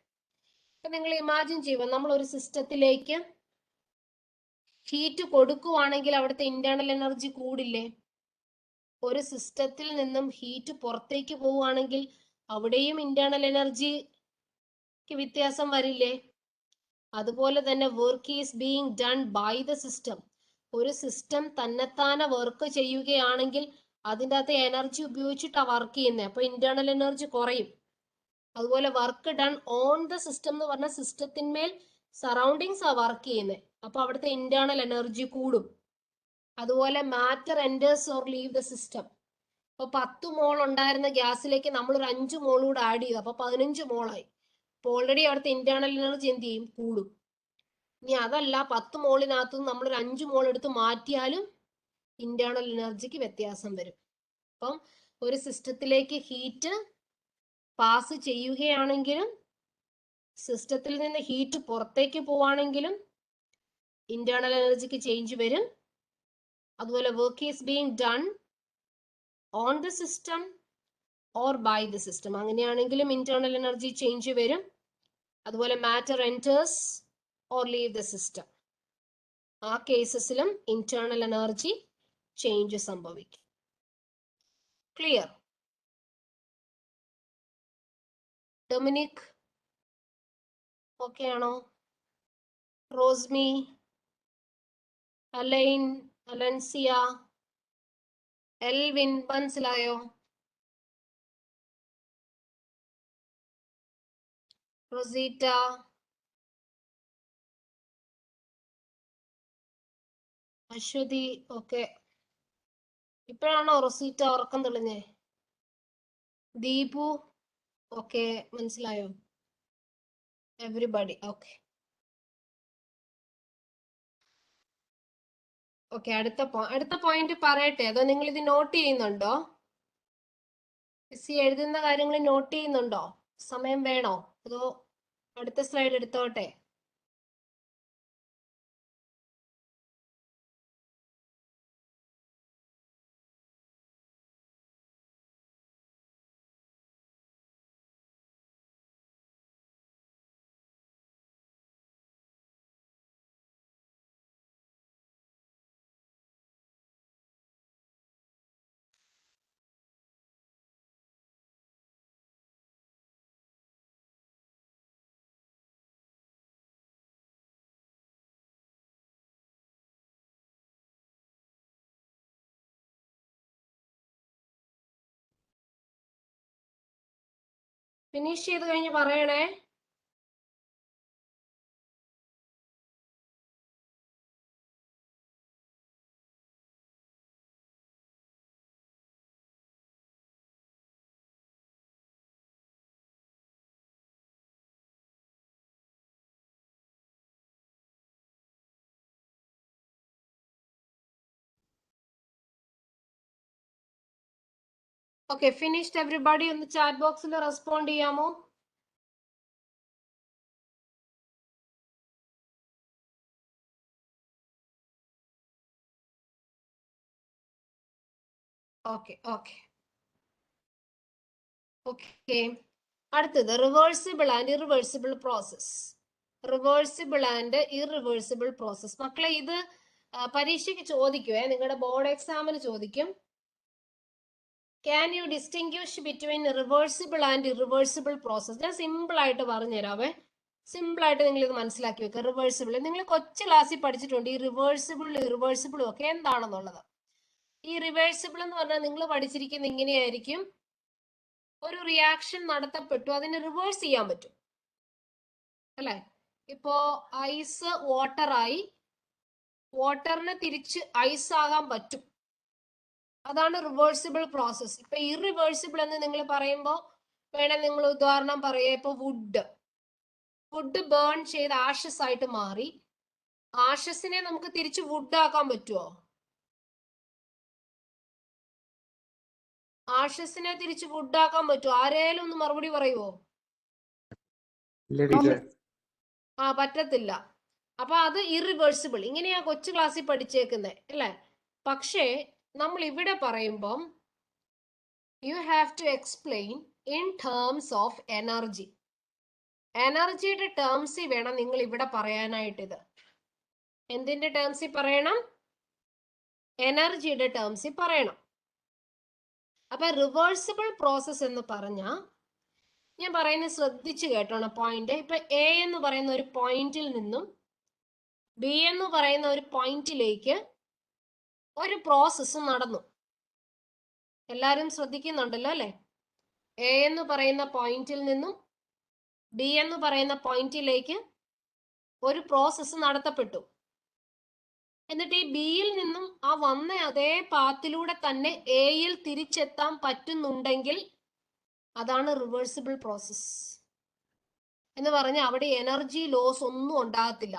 അപ്പൊ നിങ്ങൾ ഇമാജിൻ ചെയ്യുക, നമ്മൾ ഒരു സിസ്റ്റത്തിലേക്ക് ഹീറ്റ് കൊടുക്കുവാണെങ്കിൽ അവിടുത്തെ ഇന്റേണൽ എനർജി കൂടില്ലേ? ഒരു സിസ്റ്റത്തിൽ നിന്നും ഹീറ്റ് പുറത്തേക്ക് പോവുകയാണെങ്കിൽ അവിടെയും ഇന്റേണൽ എനർജിക്ക് വ്യത്യാസം വരില്ലേ? അതുപോലെ തന്നെ work is being done by the system. ഒരു സിസ്റ്റം തന്നെത്താനെ വർക്ക് ചെയ്യുകയാണെങ്കിൽ അതിൻ്റെ അകത്ത് എനർജി ഉപയോഗിച്ചിട്ടാണ് വർക്ക് ചെയ്യുന്നത്. അപ്പൊ ഇന്റേണൽ എനർജി കുറയും. അതുപോലെ work done on the system എന്ന് പറഞ്ഞ സിസ്റ്റത്തിന്മേൽ സറൗണ്ടിങ്സ് ആ വർക്ക് ചെയ്യുന്നത്. അപ്പൊ അവിടുത്തെ ഇന്റേണൽ എനർജി കൂടും. അതുപോലെ matter enters or leave the system. അപ്പൊ 10 മോൾ ഉണ്ടായിരുന്ന ഗ്യാസിലേക്ക് നമ്മൾ ഒരു 5 മോൾ കൂടെ ആഡ് ചെയ്തു, അപ്പൊ 15 മോളായി. അപ്പൊ ഓൾറെഡി അവിടുത്തെ ഇന്റേണൽ എനർജി എന്ത് ചെയ്യും? കൂടും. ഇനി അതല്ല 10 മോളിനകത്ത് നമ്മൾ ഒരു 5 മോൾ എടുത്ത് മാറ്റിയാലും ഇന്റേണൽ എനർജിക്ക് വ്യത്യാസം വരും. അപ്പം ഒരു സിസ്റ്റത്തിലേക്ക് ഹീറ്റ് പാസ് ചെയ്യുകയാണെങ്കിലും സിസ്റ്റത്തിൽ നിന്ന് ഹീറ്റ് പുറത്തേക്ക് പോവാണെങ്കിലും ഇന്റേണൽ എനർജിക്ക് ചേഞ്ച് വരും. അതുപോലെ work is being done on the system or by the system, അങ്ങനെയാണെങ്കിലും ഇന്റേണൽ എനർജി ചേഞ്ച് വരും. അതുപോലെ matter enters or leave the system, ആ കേസസിലും ഇന്റേണൽ എനർജി ചേഞ്ച് സംഭവിക്കും. ക്ലിയർ? ഡൊമിനിക് ഓക്കെ ആണോ? റോസ്മി, അലൈൻ, അലൻസിയ, എൽവിൻ മനസ്സിലായോ? Rosita, Ashwathi okay. ഇപ്പോഴാണോ റൊസീറ്റ ഉറക്കം തെളിഞ്ഞേ? ദീപു ഓക്കെ, മനസ്സിലായോ? Everybody okay. ഓക്കെ, അടുത്ത പോയിന്റ് പറയട്ടെ, അതോ നിങ്ങൾ ഇത് നോട്ട് ചെയ്യുന്നുണ്ടോ? എഴുതുന്ന കാര്യങ്ങൾ നോട്ട് ചെയ്യുന്നുണ്ടോ? സമയം വേണോ അതോ അടുത്ത സ്ലൈഡ് എടുത്തോട്ടെ? ഫിനിഷ് ചെയ്ത് കഴിഞ്ഞ് പറയണേ. Okay, finished everybody? ഒന്ന് ചാറ്റ് ബോക്സിൽ റെസ്പോണ്ട് ചെയ്യാമോ? Okay okay okay. അടുത്തത് reversible and irreversible process. Reversible and irreversible process. മക്കളെ ഇത് പരീക്ഷയ്ക്ക് ചോദിക്കുവേ, നിങ്ങളുടെ ബോർഡ് എക്സാമിന് ചോദിക്കും. Can you distinguish between reversible and irreversible process? ഞാൻ സിമ്പിൾ ആയിട്ട് പറഞ്ഞുതരാവേ. സിമ്പിൾ ആയിട്ട് നിങ്ങൾ ഇത് മനസ്സിലാക്കി വെക്കുക. റിവേഴ്സിബിൾ നിങ്ങൾ കൊച്ചു ക്ലാസ്സിൽ പഠിച്ചിട്ടുണ്ട്, ഈ റിവേഴ്സിബിളും ഇറിവേഴ്സിബിളും ഒക്കെ എന്താണെന്നുള്ളത്. ഈ റിവേഴ്സിബിൾ എന്ന് പറഞ്ഞാൽ നിങ്ങൾ പഠിച്ചിരിക്കുന്നത് ഇങ്ങനെയായിരിക്കും: ഒരു റിയാക്ഷൻ നടത്തപ്പെട്ടു, അതിനെ റിവേഴ്സ് ചെയ്യാൻ പറ്റും അല്ലെ? ഇപ്പോ ഐസ് വാട്ടറായി, വാട്ടറിന് തിരിച്ച് ഐസ് ആകാൻ പറ്റും. അതാണ് റിവേഴ്സിബിൾ പ്രോസസ്. ഇപ്പൊ ഇറിവേഴ്സിബിൾ എന്ന് നിങ്ങൾ പറയുമ്പോൾ വേണേ നിങ്ങൾ ഉദാഹരണം പറയാ, ഇപ്പൊ വുഡ് ബേൺ ചെയ്ത് ആഷസ് ആയിട്ട് മാറി. ആഷസിനെ നമുക്ക് തിരിച്ച് വുഡ് ആക്കാൻ പറ്റുമോ? ആഷസിനെ തിരിച്ച് വുഡ് ആക്കാൻ പറ്റുമോ? ആരേലും ഒന്ന് മറുപടി പറയുവോ? പറ്റത്തില്ല. അപ്പൊ അത് ഇറിവേഴ്സിബിൾ. ഇങ്ങനെയാ കൊച്ചു ക്ലാസ്സിൽ പഠിച്ചേക്കുന്നത് അല്ലേ? പക്ഷേ നമ്മൾ ഇവിടെ പറയുമ്പം you have to explain in terms of energy. എനർജിയുടെ ടേംസിൽ വേണം നിങ്ങൾ ഇവിടെ പറയാനായിട്ട്. ഇത് എന്തിന്റെ ടേംസിൽ പറയണം? എനർജിയുടെ ടേംസിൽ പറയണം. അപ്പൊ റിവേഴ്സിബിൾ പ്രോസസ് എന്ന് പറഞ്ഞാൽ, ഞാൻ പറയുന്നത് ശ്രദ്ധിച്ചു കേട്ടോണം പോയിന്റ്. ഇപ്പൊ എ എന്ന് പറയുന്ന ഒരു പോയിന്റിൽ നിന്നും ബി എന്ന് പറയുന്ന ഒരു പോയിന്റിലേക്ക് ഒരു പ്രോസസ്സ് നടന്നു. എല്ലാരും ശ്രദ്ധിക്കുന്നുണ്ടല്ലോ അല്ലെ? എ എന്ന് പറയുന്ന പോയിന്റിൽ നിന്നും ബി എന്ന് പറയുന്ന പോയിന്റിലേക്ക് ഒരു പ്രോസസ്സ് നടത്തപ്പെട്ടു. എന്നിട്ട് ഈ ബിയിൽ നിന്നും ആ വന്ന അതേ പാത്തിലൂടെ തന്നെ എയിൽ തിരിച്ചെത്താൻ പറ്റുന്നുണ്ടെങ്കിൽ അതാണ് റിവേഴ്സിബിൾ പ്രോസസ് എന്ന് പറഞ്ഞാൽ അവിടെ എനർജി ലോസ് ഒന്നും ഉണ്ടാകത്തില്ല.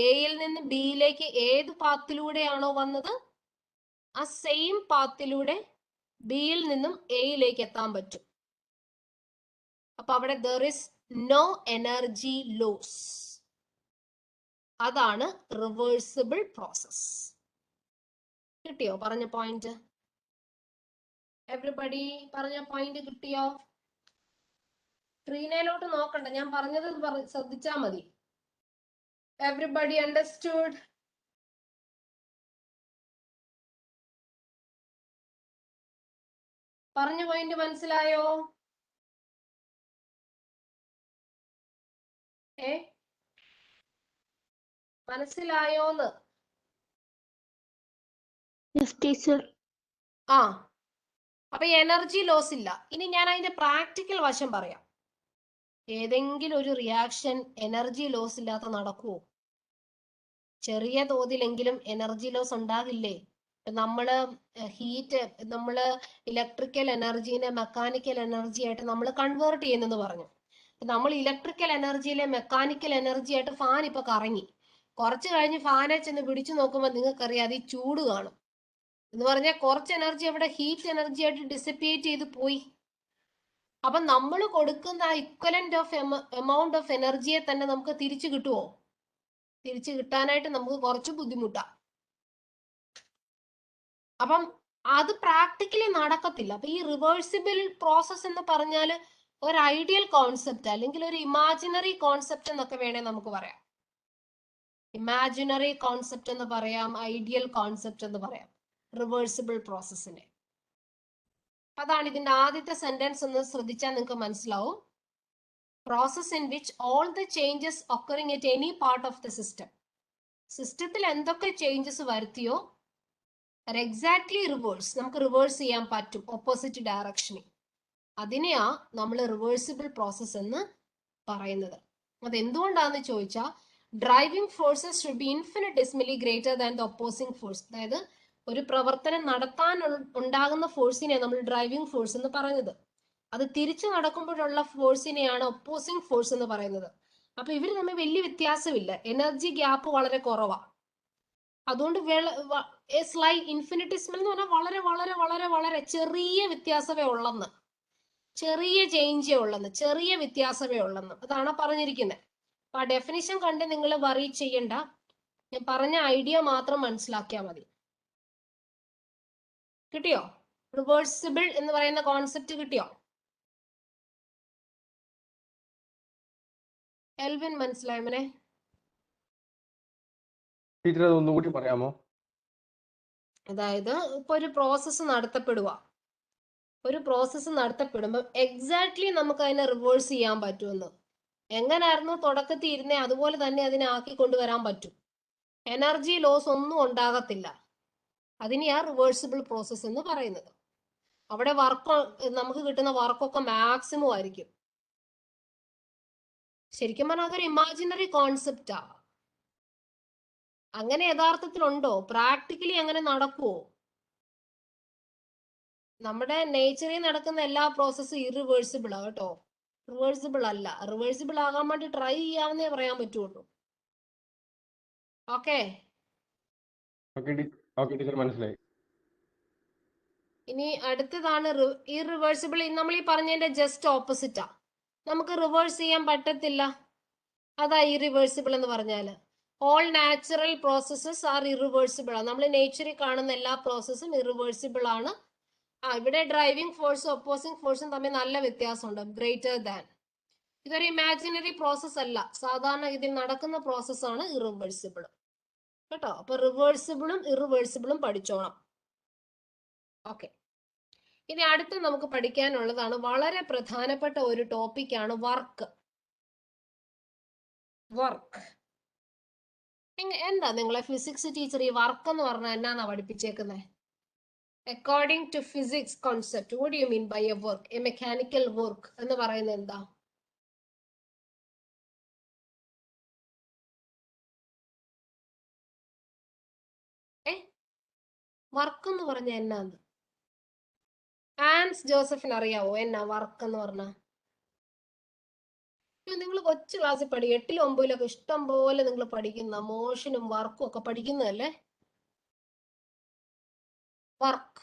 എയിൽ നിന്ന് ബിയിലേക്ക് ഏത് പാത്തിലൂടെയാണോ വന്നത് ആ സെയിം പാത്തിലൂടെ ബിയിൽ നിന്നും എയിലേക്ക് എത്താൻ പറ്റും. അപ്പൊ അവിടെ there is no energy loss. അതാണ് റിവേഴ്സിബിൾ പ്രോസസ്. കിട്ടിയോ പറഞ്ഞ പോയിന്റ്? എവരിബഡി പറഞ്ഞ പോയിന്റ് കിട്ടിയോ? സ്ക്രീനിലോട്ട് നോക്കണ്ട, ഞാൻ പറഞ്ഞത് ശ്രദ്ധിച്ചാ മതി. Everybody understood? പറഞ്ഞ പോയിന്റ് മനസ്സിലായോ? മനസ്സിലായോന്ന്? ആ, അപ്പൊ എനർജി ലോസ് ഇല്ല. ഇനി ഞാൻ അതിന്റെ പ്രാക്ടിക്കൽ വശം പറയാം. ഏതെങ്കിലും ഒരു റിയാക്ഷൻ എനർജി ലോസ് ഇല്ലാത്ത നടക്കുവോ? ചെറിയ തോതിലെങ്കിലും എനർജി ലോസ് ഉണ്ടാകില്ലേ? നമ്മള് ഇലക്ട്രിക്കൽ എനർജീനെ മെക്കാനിക്കൽ എനർജി ആയിട്ട് നമ്മൾ കൺവേർട്ട് ചെയ്യുന്നെന്ന് പറഞ്ഞു. നമ്മൾ ഇലക്ട്രിക്കൽ എനർജിയിലെ മെക്കാനിക്കൽ എനർജി ആയിട്ട് ഫാൻ ഇപ്പൊ കറങ്ങി, കുറച്ച് കഴിഞ്ഞ് ഫാനെ ചെന്ന് പിടിച്ചു നോക്കുമ്പോൾ നിങ്ങൾക്കറിയാം അത് ഈ ചൂട് കാണും. എന്ന് പറഞ്ഞാൽ കുറച്ച് എനർജി അവിടെ ഹീറ്റ് എനർജി ആയിട്ട് ഡിസിപ്പേറ്റ് ചെയ്ത് പോയി. അപ്പൊ നമ്മൾ കൊടുക്കുന്ന ഇക്വലന്റ് ഓഫ് എമൗണ്ട് ഓഫ് എനർജിയെ തന്നെ നമുക്ക് തിരിച്ചു കിട്ടുമോ? തിരിച്ചു കിട്ടാനായിട്ട് നമുക്ക് കുറച്ച് ബുദ്ധിമുട്ടാണ്. അപ്പം അത് പ്രാക്ടിക്കലി നടക്കത്തില്ല. അപ്പൊ ഈ റിവേഴ്സിബിൾ പ്രോസസ് എന്ന് പറഞ്ഞാൽ ഒരു ഐഡിയൽ കോൺസെപ്റ്റ് അല്ലെങ്കിൽ ഒരു ഇമാജിനറി കോൺസെപ്റ്റ് എന്നൊക്കെ വേണേ നമുക്ക് പറയാം. ഇമാജിനറി കോൺസെപ്റ്റ് എന്ന് പറയാം, ഐഡിയൽ കോൺസെപ്റ്റ് എന്ന് പറയാം റിവേഴ്സിബിൾ പ്രോസസ്സിനെ. അതാണ് ഇതിന്റെ ആദ്യത്തെ സെന്റൻസ് ഒന്ന് ശ്രദ്ധിച്ചാൽ നിങ്ങൾക്ക് മനസ്സിലാവും. Process in which all the changes occurring at any part of the system. സിസ്റ്റത്തിൽ എന്തൊക്കെ ചേഞ്ചസ് വരുത്തിയോ എക്സാക്ട്ലി റിവേഴ്സ്, നമുക്ക് റിവേഴ്സ് ചെയ്യാൻ പറ്റും ഓപ്പോസിറ്റ് ഡയറക്ഷനിൽ. അതിനെയാ നമ്മൾ റിവേഴ്സിബിൾ പ്രോസസ് എന്ന് പറയുന്നത്. അത് എന്തുകൊണ്ടാന്ന് ചോദിച്ചാൽ driving forces should be infinitesimally greater than the opposing force. അതായത് ഒരു പ്രവർത്തനം നടത്താൻ ഉണ്ടാകുന്ന ഫോഴ്സിനെ നമ്മൾ ഡ്രൈവിംഗ് ഫോഴ്സ് എന്ന് പറയുന്നത്. അത് തിരിച്ചു നടക്കുമ്പോഴുള്ള ഫോഴ്സിനെയാണ് ഒപ്പോസിംഗ് ഫോഴ്സ് എന്ന് പറയുന്നത്. അപ്പൊ ഇവർ തമ്മിൽ വലിയ വ്യത്യാസമില്ല, എനർജി ഗ്യാപ്പ് വളരെ കുറവാണ്. അതുകൊണ്ട് ഇൻഫിനിറ്റിസിമൽ എന്ന് പറഞ്ഞാൽ വളരെ വളരെ വളരെ വളരെ ചെറിയ വ്യത്യാസമേ ഉള്ളെന്ന്, ചെറിയ ചേഞ്ചേ ഉള്ളെന്ന്, ചെറിയ വ്യത്യാസമേ ഉള്ളെന്ന് അതാണ് പറഞ്ഞിരിക്കുന്നത്. അപ്പൊ ആ ഡെഫിനിഷൻ കണ്ട് നിങ്ങൾ വറി ചെയ്യണ്ട, ഞാൻ പറഞ്ഞ ഐഡിയ മാത്രം മനസ്സിലാക്കിയാൽ മതി. കിട്ടിയോ? റിവേഴ്സിബിൾ എന്ന് പറയുന്ന കോൺസെപ്റ്റ് കിട്ടിയോ? എൽവിൻ മനസ്സിലായമനെ? ടീച്ചർ അത് ഒന്നുകൂടി പറയാമോ? അതായത് ഇപ്പൊ ഒരു പ്രോസസ്സ് നടത്തപ്പെടുമ്പോൾ എക്സാക്ട്ലി നമുക്ക് അതിനെ റിവേഴ്സ് ചെയ്യാൻ പറ്റുമെന്ന്. എങ്ങനായിരുന്നു തുടക്കത്തിൽ ഇരുന്നേ അതുപോലെ തന്നെ അതിനെ ആക്കി കൊണ്ടുവരാൻ പറ്റും. എനർജി ലോസ് ഒന്നും ഉണ്ടാകത്തില്ല. അതിനെയാ റിവേഴ്സിബിൾ പ്രോസസ് എന്ന് പറയുന്നത്. അവിടെ നമുക്ക് കിട്ടുന്ന വർക്കൊക്കെ മാക്സിമം ആയിരിക്കും. ശരിക്കും പറഞ്ഞാൽ അതൊരു ഇമാജിനറി കോൺസെപ്റ്റാ. അങ്ങനെ യഥാർത്ഥത്തിൽ ഉണ്ടോ? പ്രാക്ടിക്കലി അങ്ങനെ നടക്കുവോ? നമ്മുടെ നേച്ചറിൽ നടക്കുന്ന എല്ലാ പ്രോസസ്സും ഇറിവേഴ്സിബിൾ ആ കേട്ടോ, റിവേഴ്സിബിൾ അല്ല. റിവേഴ്സിബിൾ ആകാൻ വേണ്ടി ട്രൈ ചെയ്യാമെന്നേ പറയാൻ പറ്റുള്ളൂ. ഓക്കെ, ടീച്ചർ മനസ്സിലായി. ഇനി അടുത്തതാണ് ഇറിവേഴ്സിബിൾ. നമ്മൾ ഈ പറഞ്ഞതിന്റെ ജസ്റ്റ് ഓപ്പോസിറ്റാ. നമുക്ക് റിവേഴ്സ് ചെയ്യാൻ പറ്റത്തില്ല, അതാ ഇറിവേഴ്സിബിൾ എന്ന് പറഞ്ഞാല്. All natural processes are irreversible ആണ്. നമ്മൾ നേച്ചറിൽ കാണുന്ന എല്ലാ പ്രോസസ്സും ഇറിവേഴ്സിബിൾ ആണ്. ഇവിടെ ഡ്രൈവിംഗ് ഫോഴ്സും ഒപ്പോസിംഗ് ഫോഴ്സും തമ്മിൽ നല്ല വ്യത്യാസമുണ്ട്, ഗ്രേറ്റർ ദാൻ. ഇതൊരു ഇമാജിനറി പ്രോസസ് അല്ല, സാധാരണ ഇതിൽ നടക്കുന്ന പ്രോസസ്സാണ് ഇറിവേഴ്സിബിൾ കേട്ടോ. അപ്പൊ റിവേഴ്സിബിളും ഇറിവേഴ്സിബിളും പഠിച്ചോണം. ഓക്കെ, ഇനി അടുത്ത് നമുക്ക് പഠിക്കാനുള്ളതാണ് വളരെ പ്രധാനപ്പെട്ട ഒരു ടോപ്പിക്കാണ് വർക്ക്. എന്താ നിങ്ങളെ ഫിസിക്സ് ടീച്ചർ ഈ വർക്ക് എന്ന് പറഞ്ഞാൽ എന്നാന്നാ പഠിപ്പിച്ചേക്കുന്നത്? According to physics concept what do you mean by a work? A mechanical work എന്ന് പറയുന്നത് എന്താ? വർക്ക് എന്ന് പറഞ്ഞ എന്നാന്ന് ആൻസ് ജോസഫിന് അറിയാവോ? എന്നാ വർക്ക് എന്ന് പറഞ്ഞ? നിങ്ങൾ കൊച്ചു ക്ലാസ്സിൽ പഠിക്കും, 8ലും 9ലൊക്കെ ഇഷ്ടം പോലെ നിങ്ങൾ പഠിക്കുന്ന മോഷനും വർക്കും ഒക്കെ പഠിക്കുന്നതല്ലേ? വർക്ക്.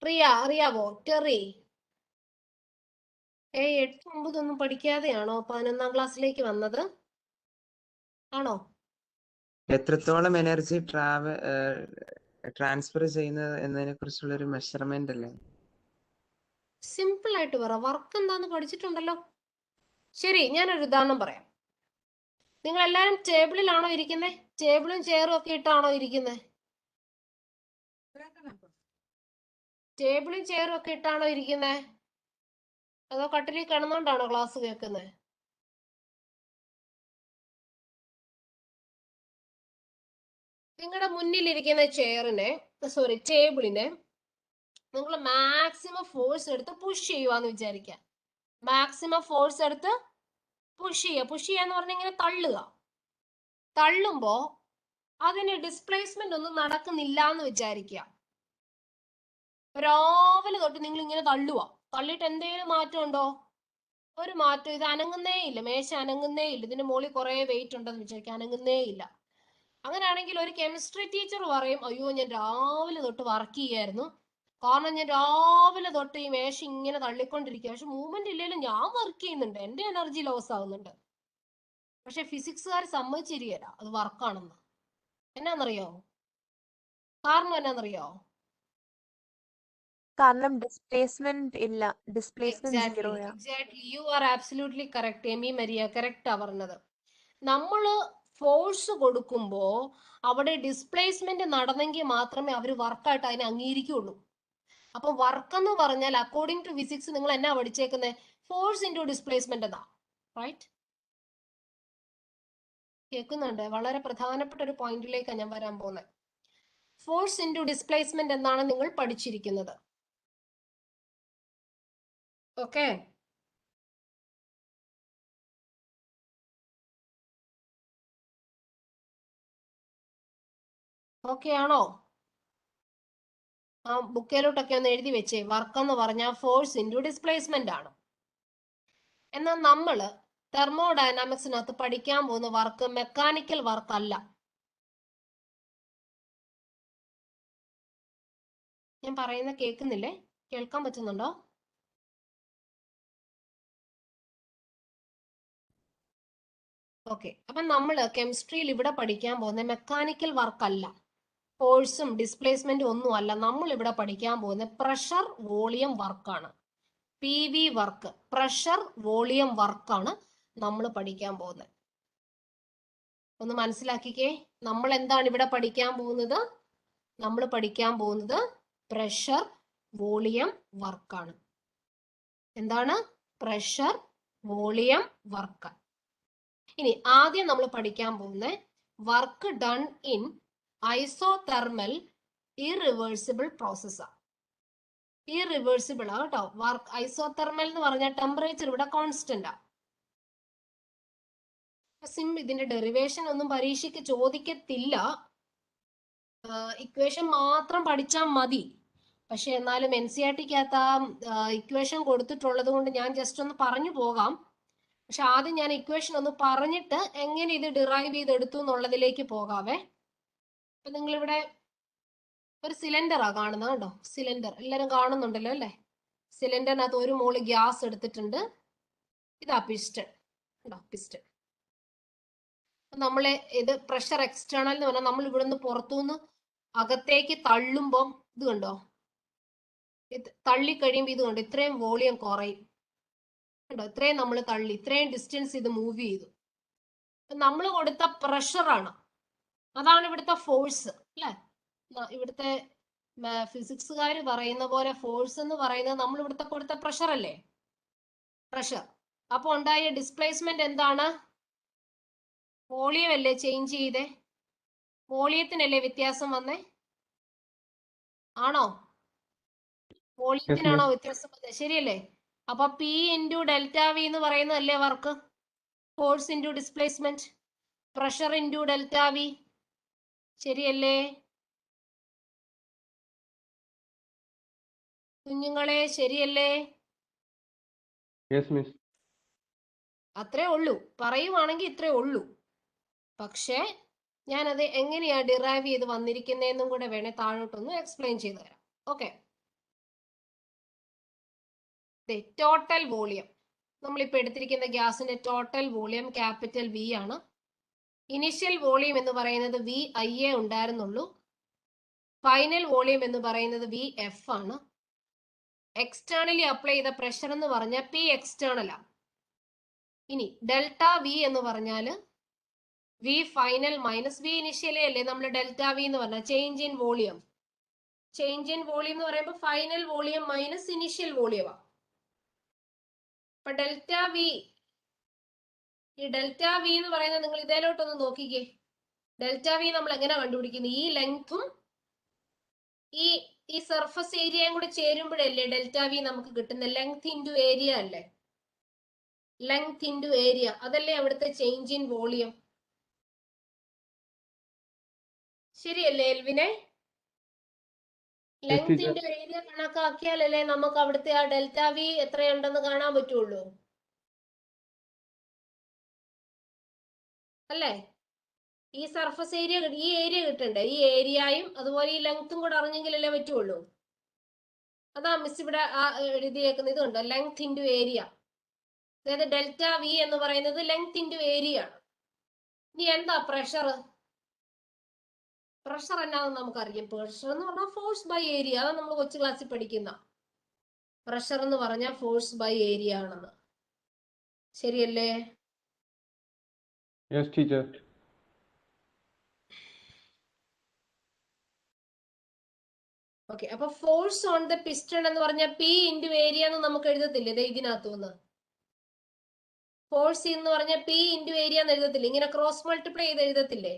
റിയ അറിയാവോ? ടെറി 8, 9 ഒന്നും പഠിക്കാതെയാണോ 11ാം ക്ലാസ്സിലേക്ക് വന്നത്? ആണോ? എത്രത്തോളം എനർജി ട്രാൻസ്ഫർ ചെയ്യുന്നത് എന്നതിനെ കുറിച്ചുള്ള ഒരു മെഷർമെന്റ് അല്ലേ? സിമ്പിൾ ആയിട്ട് പറ, വർക്ക് എന്താന്ന് പഠിച്ചിട്ടുണ്ടല്ലോ. ശരി, ഞാനൊരു ഉദാഹരണം പറയാം. നിങ്ങൾ എല്ലാരും ടേബിളിലാണോ ഇരിക്കുന്നത്? ടേബിളും ചെയറും ഒക്കെ ഇട്ടാണോ ഇരിക്കുന്നത്? ടേബിളും ചെയറും ഒക്കെ ഇട്ടാണോ ഇരിക്കുന്നത്? അതോ കട്ടിലിൽ കിടന്നുകൊണ്ടാണോ ക്ലാസ് കേൾക്കുന്നത്? നിങ്ങളുടെ മുന്നിലിരിക്കുന്ന ടേബിളിനെ നിങ്ങൾ മാക്സിമം ഫോഴ്സ് എടുത്ത് പുഷ് ചെയ്യുവാന്ന് വിചാരിക്കുക. മാക്സിമം ഫോഴ്സ് എടുത്ത് പുഷ് ചെയ്യാന്ന് പറഞ്ഞാൽ ഇങ്ങനെ തള്ളുക. തള്ളുമ്പോ അതിന് ഡിസ്പ്ലേസ്മെന്റ് ഒന്നും നടക്കുന്നില്ല എന്ന് വിചാരിക്കുക. രാവിലെ തൊട്ട് നിങ്ങൾ ഇങ്ങനെ തള്ളുക. തള്ളിയിട്ട് എന്തെങ്കിലും മാറ്റം ഉണ്ടോ? ഒരു മാറ്റം. ഇത് അനങ്ങുന്നേ ഇല്ല, മേശ അനങ്ങുന്നേ ഇല്ല. ഇതിന്റെ മുകളിൽ കുറെ വെയിറ്റ് ഉണ്ടെന്ന് വിചാരിക്കുക, അനങ്ങുന്നേ ഇല്ല. അങ്ങനെയാണെങ്കിൽ ഒരു കെമിസ്ട്രി ടീച്ചർ പറയും, അയ്യോ ഞാൻ രാവിലെ തൊട്ട് വർക്ക് ചെയ്യായിരുന്നു, കാരണം ഞാൻ രാവിലെ തൊട്ട് ഈ മേശ ഇങ്ങനെ തള്ളിക്കൊണ്ടിരിക്കുക, പക്ഷെ മൂവ്മെന്റ് ഇല്ലെങ്കിലും ഞാൻ വർക്ക് ചെയ്യുന്നുണ്ട്, എന്റെ എനർജി ലോസ് ആവുന്നുണ്ട്. പക്ഷെ ഫിസിക്സുകാർ സമ്മതിച്ചിരിക്കല അത് വർക്കാണെന്ന്. എന്നാന്നറിയോ? കാരണം എന്നാന്നറിയോ? കാരണം ഡിസ്പ്ലേസ്മെന്റ് ഇല്ല, ഡിസ്പ്ലേസ്മെന്റ് സീറോയാ. Exactly, you are absolutely correct. Amy Maria കറക്റ്റാ പറഞ്ഞത്. നമ്മള് ഫോഴ്സ് കൊടുക്കുമ്പോ അവിടെ ഡിസ്പ്ലേസ്മെന്റ് നടന്നെങ്കിൽ മാത്രമേ അവർ വർക്കായിട്ട് അതിനെ അംഗീകരിക്കുള്ളൂ. അപ്പൊ വർക്ക് എന്ന് പറഞ്ഞാൽ അക്കോർഡിംഗ് ടു ഫിസിക്സ് നിങ്ങൾ എന്നാ പഠിച്ചേക്കുന്നത്? ഫോഴ്സ് ഇൻറ്റു ഡിസ്പ്ലേസ്മെന്റ് എന്നാ. റൈറ്റ്? കേൾക്കുന്നുണ്ട്? വളരെ പ്രധാനപ്പെട്ട ഒരു പോയിന്റിലേക്കാണ് ഞാൻ വരാൻ പോകുന്നത്. ഫോഴ്സ് ഇൻറ്റു ഡിസ്പ്ലേസ്മെന്റ് എന്നാണ് നിങ്ങൾ പഠിച്ചിരിക്കുന്നത്. ഓക്കെ? ഓക്കെ ആണോ? ആ ബുക്കിലോട്ടൊക്കെ ഒന്ന് എഴുതി വെച്ചേ. വർക്ക് എന്ന് പറഞ്ഞാൽ ഫോഴ്സ് ഇൻറ്റു ഡിസ്പ്ലേസ്മെന്റ് ആണ്. എന്നാൽ നമ്മള് തെർമോഡൈനാമിക്സിനകത്ത് പഠിക്കാൻ പോകുന്ന വർക്ക് മെക്കാനിക്കൽ വർക്ക് അല്ല. ഞാൻ പറയുന്ന കേൾക്കുന്നില്ലേ? കേൾക്കാൻ പറ്റുന്നുണ്ടോ? ഓക്കെ, അപ്പൊ നമ്മള് കെമിസ്ട്രിയിൽ ഇവിടെ പഠിക്കാൻ പോകുന്ന മെക്കാനിക്കൽ വർക്ക് അല്ല, ഫോഴ്സും ഡിസ്പ്ലേസ്മെന്റും ഒന്നും അല്ല. നമ്മൾ ഇവിടെ പഠിക്കാൻ പോകുന്ന പ്രഷർ വോളിയം വർക്കാണ്. PV വർക്ക്, പ്രഷർ വോളിയം വർക്കാണ് നമ്മൾ പഠിക്കാൻ പോകുന്നത്. ഒന്ന് മനസ്സിലാക്കിക്കേ, നമ്മൾ എന്താണ് ഇവിടെ പഠിക്കാൻ പോകുന്നത്? നമ്മൾ പഠിക്കാൻ പോകുന്നത് പ്രഷർ വോളിയം വർക്കാണ്. എന്താണ്? Pressure volume work. ഇനി ആദ്യം നമ്മൾ പഠിക്കാൻ പോകുന്ന work done in isothermal irreversible പ്രോസസ്സാണ്. ഇറിവേഴ്സിബിൾ ആ കേട്ടോ. വർക്ക് ഐസോതെർമൽ എന്ന് പറഞ്ഞാൽ ടെമ്പറേച്ചർ ഇവിടെ കോൺസ്റ്റന്റ് ആ. ഇതിന്റെ ഡെറിവേഷൻ ഒന്നും പരീക്ഷയ്ക്ക് ചോദിക്കത്തില്ല, ഇക്വേഷൻ മാത്രം പഠിച്ചാൽ മതി. പക്ഷെ എന്നാലും NCERT-ക്കകത്ത് ആ ഇക്വേഷൻ കൊടുത്തിട്ടുള്ളത് കൊണ്ട് ഞാൻ ജസ്റ്റ് ഒന്ന് പറഞ്ഞു പോകാം. പക്ഷെ ആദ്യം ഞാൻ ഇക്വേഷൻ ഒന്ന് പറഞ്ഞിട്ട് എങ്ങനെ ഇത് ഡിറൈവ് ചെയ്തെടുത്തു എന്നുള്ളതിലേക്ക് പോകാവേ. അപ്പൊ നിങ്ങളിവിടെ ഒരു സിലിണ്ടറാ കാണുന്നത് കേട്ടോ. സിലിണ്ടർ എല്ലാരും കാണുന്നുണ്ടല്ലോ അല്ലെ? സിലിണ്ടറിനകത്ത് 1 മോള് ഗ്യാസ് എടുത്തിട്ടുണ്ട്. ഇതാ പിസ്റ്റൺ കേട്ടോ, പിസ്റ്റൺ. നമ്മളെ ഇത് പ്രഷർ എക്സ്റ്റേണൽ എന്ന് പറഞ്ഞാൽ നമ്മൾ ഇവിടുന്ന് പുറത്തുനിന്ന് അകത്തേക്ക് തള്ളുമ്പം ഇത് കണ്ടോ, ഇത് തള്ളിക്കഴിയുമ്പോൾ ഇത് കണ്ടോ, ഇത്രയും വോളിയം കുറയും കണ്ടോ. ഇത്രയും നമ്മൾ തള്ളി, ഇത്രയും ഡിസ്റ്റൻസ് ഇത് മൂവ് ചെയ്തു. നമ്മൾ കൊടുത്ത പ്രഷറാണ്, അതാണ് ഇവിടുത്തെ ഫോഴ്സ് അല്ലെ? ഇവിടുത്തെ ഫിസിക്സുകാർ പറയുന്ന പോലെ ഫോഴ്സ് എന്ന് പറയുന്നത് നമ്മൾ ഇവിടുത്തെ കൊടുത്ത പ്രഷർ അല്ലേ? പ്രഷർ. അപ്പൊ ഉണ്ടായ ഡിസ്പ്ലേസ്മെന്റ് എന്താണ്? വോളിയം അല്ലേ ചേഞ്ച് ചെയ്തേ? വോളിയത്തിനല്ലേ വ്യത്യാസം വന്നേ? ആണോ? Yes, വോളിയത്തിനാണോ miss. വ്യത്യാസം വന്നത്? ശരിയല്ലേ? അപ്പൊ പി ഇൻറ്റു ഡെൽറ്റ വി എന്ന് പറയുന്നതല്ലേ work? Force into displacement, pressure into delta V. ശരിയല്ലേ കുഞ്ഞുങ്ങളെ? ശരിയല്ലേ? Yes, miss. അത്രേ ഉള്ളൂ. പറയുവാണെങ്കിൽ ഇത്രേ ഉള്ളൂ. പക്ഷേ ഞാനത് എങ്ങനെയാ ഡിറൈവ് ചെയ്ത് വന്നിരിക്കുന്നതെന്നും കൂടെ വേണേ താഴോട്ടൊന്ന് എക്സ്പ്ലെയിൻ ചെയ്തു തരാം. ഓക്കെ. ടോട്ടൽ വോളിയം, നമ്മളിപ്പോൾ എടുത്തിരിക്കുന്ന ഗ്യാസിന്റെ ടോട്ടൽ വോളിയം ക്യാപിറ്റൽ വി ആണ്. ഇനിഷ്യൽ വോളിയം എന്ന് പറയുന്നത് വി ഐ എ ഉണ്ടായിരുന്നുള്ളൂ. ഫൈനൽ വോളിയം എന്ന് പറയുന്നത് വി എഫ് ആണ്. എക്സ്റ്റേണലി അപ്ലൈ ചെയ്ത പ്രഷർ എന്ന് പറഞ്ഞാൽ പി എക്സ്റ്റേണൽ ആണ്. ഇനി ഡെൽറ്റ വി എന്ന് പറഞ്ഞാൽ V final minus V initially അല്ലേ നമ്മൾ ഡെൽറ്റ വി എന്ന് പറഞ്ഞാൽ change in volume. Change in volume എന്ന് പറയുമ്പോൾ ഫൈനൽ വോളിയം മൈനസ് ഇനിഷ്യൽ വോളിയമാണ്. അപ്പൊ ഡെൽറ്റ വി, ഈ ഡെൽറ്റ വി എന്ന് പറയുന്നത് നിങ്ങൾ ഇതേലോട്ടൊന്ന് നോക്കിക്കേ. ഡെൽറ്റ വി നമ്മൾ എങ്ങനെ കണ്ടുപിടിക്കുന്നത്? ഈ ലെങ്തും ഈ സർഫസ് ഏരിയയും കൂടെ ചേരുമ്പോഴല്ലേ ഡെൽറ്റ വി നമുക്ക് കിട്ടുന്നത്. ലെങ്ത് ഇൻറ്റു ഏരിയ അല്ലേ? ലെങ്ത് ഇൻറ്റു ഏരിയ, അതല്ലേ അവിടുത്തെ ചേഞ്ച് ഇൻ വോളിയം. ശരിയല്ലേ എൽവിനെ? Yes, length teacher. Into area കണക്കാക്കിയാലല്ലേ നമുക്ക് അവിടുത്തെ ആ ഡെൽറ്റ വി എത്രയുണ്ടെന്ന് കാണാൻ പറ്റുള്ളൂ, അല്ലേ? ഈ സർഫസ് ഏരിയ, ഈ ഏരിയ കിട്ടണ്ടേ? ഈ ഏരിയയും അതുപോലെ ഈ ലെങ്ത്തും കൂടെ അറിഞ്ഞെങ്കിലല്ലേ പറ്റുള്ളൂ. അതാ മിസ് ഇവിടെ എഴുതിയേക്കുന്നത്. ഇതുണ്ട് ലെങ്ത് ഇൻറ്റു ഏരിയ. അതായത് ഡെൽറ്റ വി എന്ന് പറയുന്നത് ലെങ്ത് ഇൻറ്റു ഏരിയ ആണ്. ഇനി എന്താ പ്രഷർ? പ്രഷർ എന്നാന്ന് നമുക്കറിയാം. പ്രഷർ എന്ന് പറഞ്ഞാൽ ഫോഴ്സ് ബൈ ഏരിയ. അതാണ് നമ്മൾ കൊച്ചു ക്ലാസ്സിൽ പഠിക്കുന്ന. പ്രഷർ എന്ന് പറഞ്ഞാൽ ഫോഴ്സ് ബൈ ഏരിയ ആണെന്ന്. ശരിയല്ലേ? Yes, teacher. ഓക്കെ. അപ്പൊ ഫോഴ്സ് ഓൺ ദ പിസ്റ്റൺ എന്ന് പറഞ്ഞാൽ പി ഇൻറ്റു ഏരിയ എന്ന് നമുക്ക് എഴുതത്തില്ലേ ഇതിനകത്തുനിന്ന്? ഫോഴ്സ് എന്ന് പറഞ്ഞാൽ പി ഇൻറ്റു ഏരിയ എന്ന് എഴുതത്തില്ലേ? ഇങ്ങനെ ക്രോസ് മൾട്ടിപ്ലൈ ചെയ്ത് എഴുതത്തില്ലേ?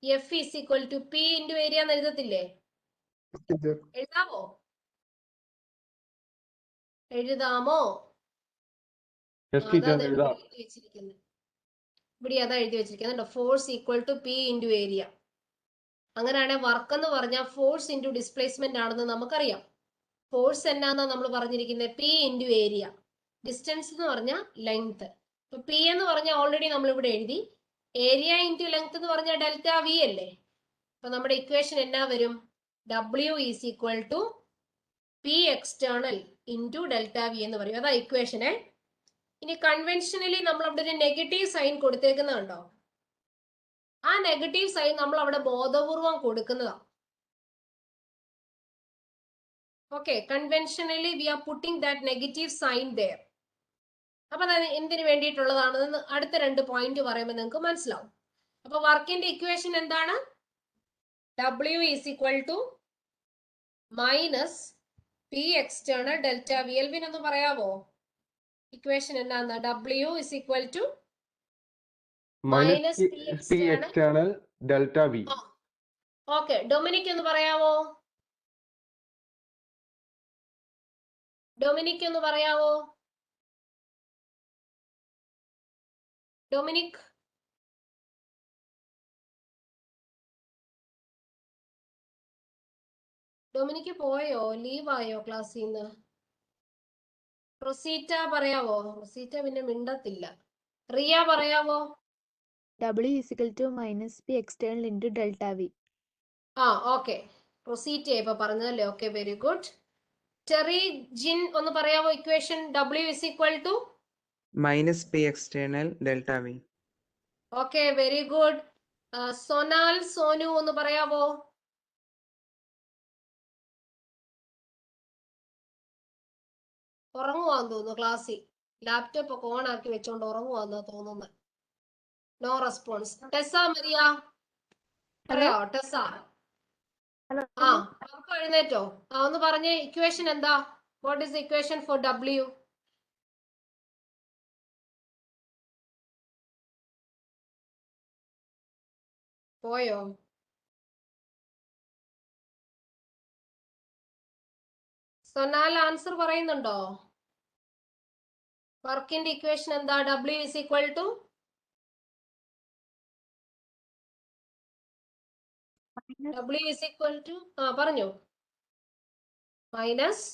F is equal to P into area എന്ന് എഴുതത്തില്ലേ? എഴുതാമോ? എഴുതാമോ? Yes, അതാ teacher. ഇവിടെ എഴുതി വെച്ചിരിക്കുന്നത്. ഇവിടെ അതാ എഴുതി വെച്ചിരിക്കുന്നത്. Force equal to P into area. അങ്ങനെയാണെങ്കിൽ വർക്ക് എന്ന് പറഞ്ഞാൽ ഫോഴ്സ് ഇൻറ്റു ഡിസ്പ്ലേസ്മെന്റ് ആണെന്ന് നമുക്കറിയാം. ഫോഴ്സ് എന്നാന്നാ നമ്മൾ പറഞ്ഞിരിക്കുന്നത്? P into area. ഡിസ്റ്റൻസ് എന്ന് പറഞ്ഞാൽ ലെങ്ത്. ഇപ്പൊ പി എന്ന് പറഞ്ഞാൽ ഓൾറെഡി നമ്മൾ ഇവിടെ എഴുതി. ഏരിയ ഇൻറ്റു ലെങ്ത് എന്ന് പറഞ്ഞാൽ ഡെൽറ്റ വി അല്ലേ? അപ്പൊ നമ്മുടെ ഇക്വേഷൻ എന്നാ വരും? W is equal to P external into delta V എന്ന് പറയും. അതാ ഇക്വേഷനെ. ഇനി കൺവെൻഷനലി നമ്മൾ അവിടെ ഒരു നെഗറ്റീവ് സൈൻ കൊടുത്തേക്കുന്നുണ്ടോ? ആ നെഗറ്റീവ് സൈൻ നമ്മൾ അവിടെ ബോധപൂർവം കൊടുക്കുന്നതാണ്. Okay. Conventionally we are putting that negative sign there. അപ്പൊ അത് എന്തിനു വേണ്ടിയിട്ടുള്ളതാണെന്ന് അടുത്ത 2 പോയിന്റ് പറയുമ്പോൾ നിങ്ങൾക്ക് മനസ്സിലാവും. അപ്പൊ വർക്കിന്റെ ഇക്വേഷൻ എന്താണ്? W is equal to minus P external delta V. Elvin ഒന്ന് പറയാവോ ഇക്വേഷൻ എന്നാന്ന്? W is equal to Minus P P external delta V. Okay. Dominic ഒന്ന് പറയാവോ? ഡൊമിനിക് ഒന്ന് പറയാവോ? ഡൊമിനിക് ഡൊമിനിക്ക് പോയോ? ലീവായോ ക്ലാസ്സിൽ നിന്ന്? റൊസീറ്റ പറയാവോ? റൊസീറ്റ പിന്നെ മിണ്ടത്തില്ല. റിയ പറയാവോ? W is equal to minus P external into delta V. ആ ഓക്കെ. റൊസീറ്റ ഇപ്പൊ പറഞ്ഞതല്ലേ? Okay, very good. Terry Jin ഒന്ന് പറയാവോ equation? W is equal to minus P external delta V. Okay, very good. Sonal Sonu ഒന്ന് പറയാവോ? ഉറങ്ങുവാന്ന് തോന്നുന്നു ക്ലാസ്സിൽ. ലാപ്ടോപ്പ് ഒക്കെ ഓൺ ആക്കി വെച്ചോണ്ട് ഉറങ്ങുവാന്നാ തോന്നുന്നത്. No response. ടെസ മരിയ പറയാ? ടെസ ആ ഉറക്കം എഴുന്നേറ്റോ? ആ ഒന്ന് പറഞ്ഞേ ഇക്വേഷൻ എന്താ? What is equation for W? പോയോ? സൊനാൽ ആൻസർ പറയുന്നുണ്ടോ? വർക്കിന്റെ ഇക്വേഷൻ എന്താ? W is equal to പറഞ്ഞോ. മൈനസ്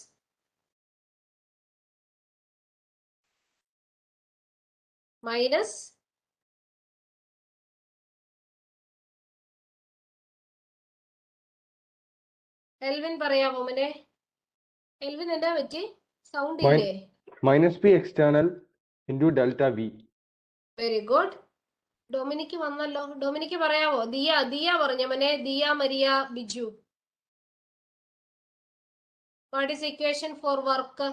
എൽവിൻ പറയാമോ മോനെ? എൽവിൻ എന്താ പറ്റി? സൗണ്ട് Min- ഇല്ലേ? minus P external into delta V. Very good. Dominic വന്നല്ലോ. ഡൊമിനിക്ക് പറയാമോ? ദിയ പറഞ്ഞ മോനെ. Diya Maria Biju. What is equation for work?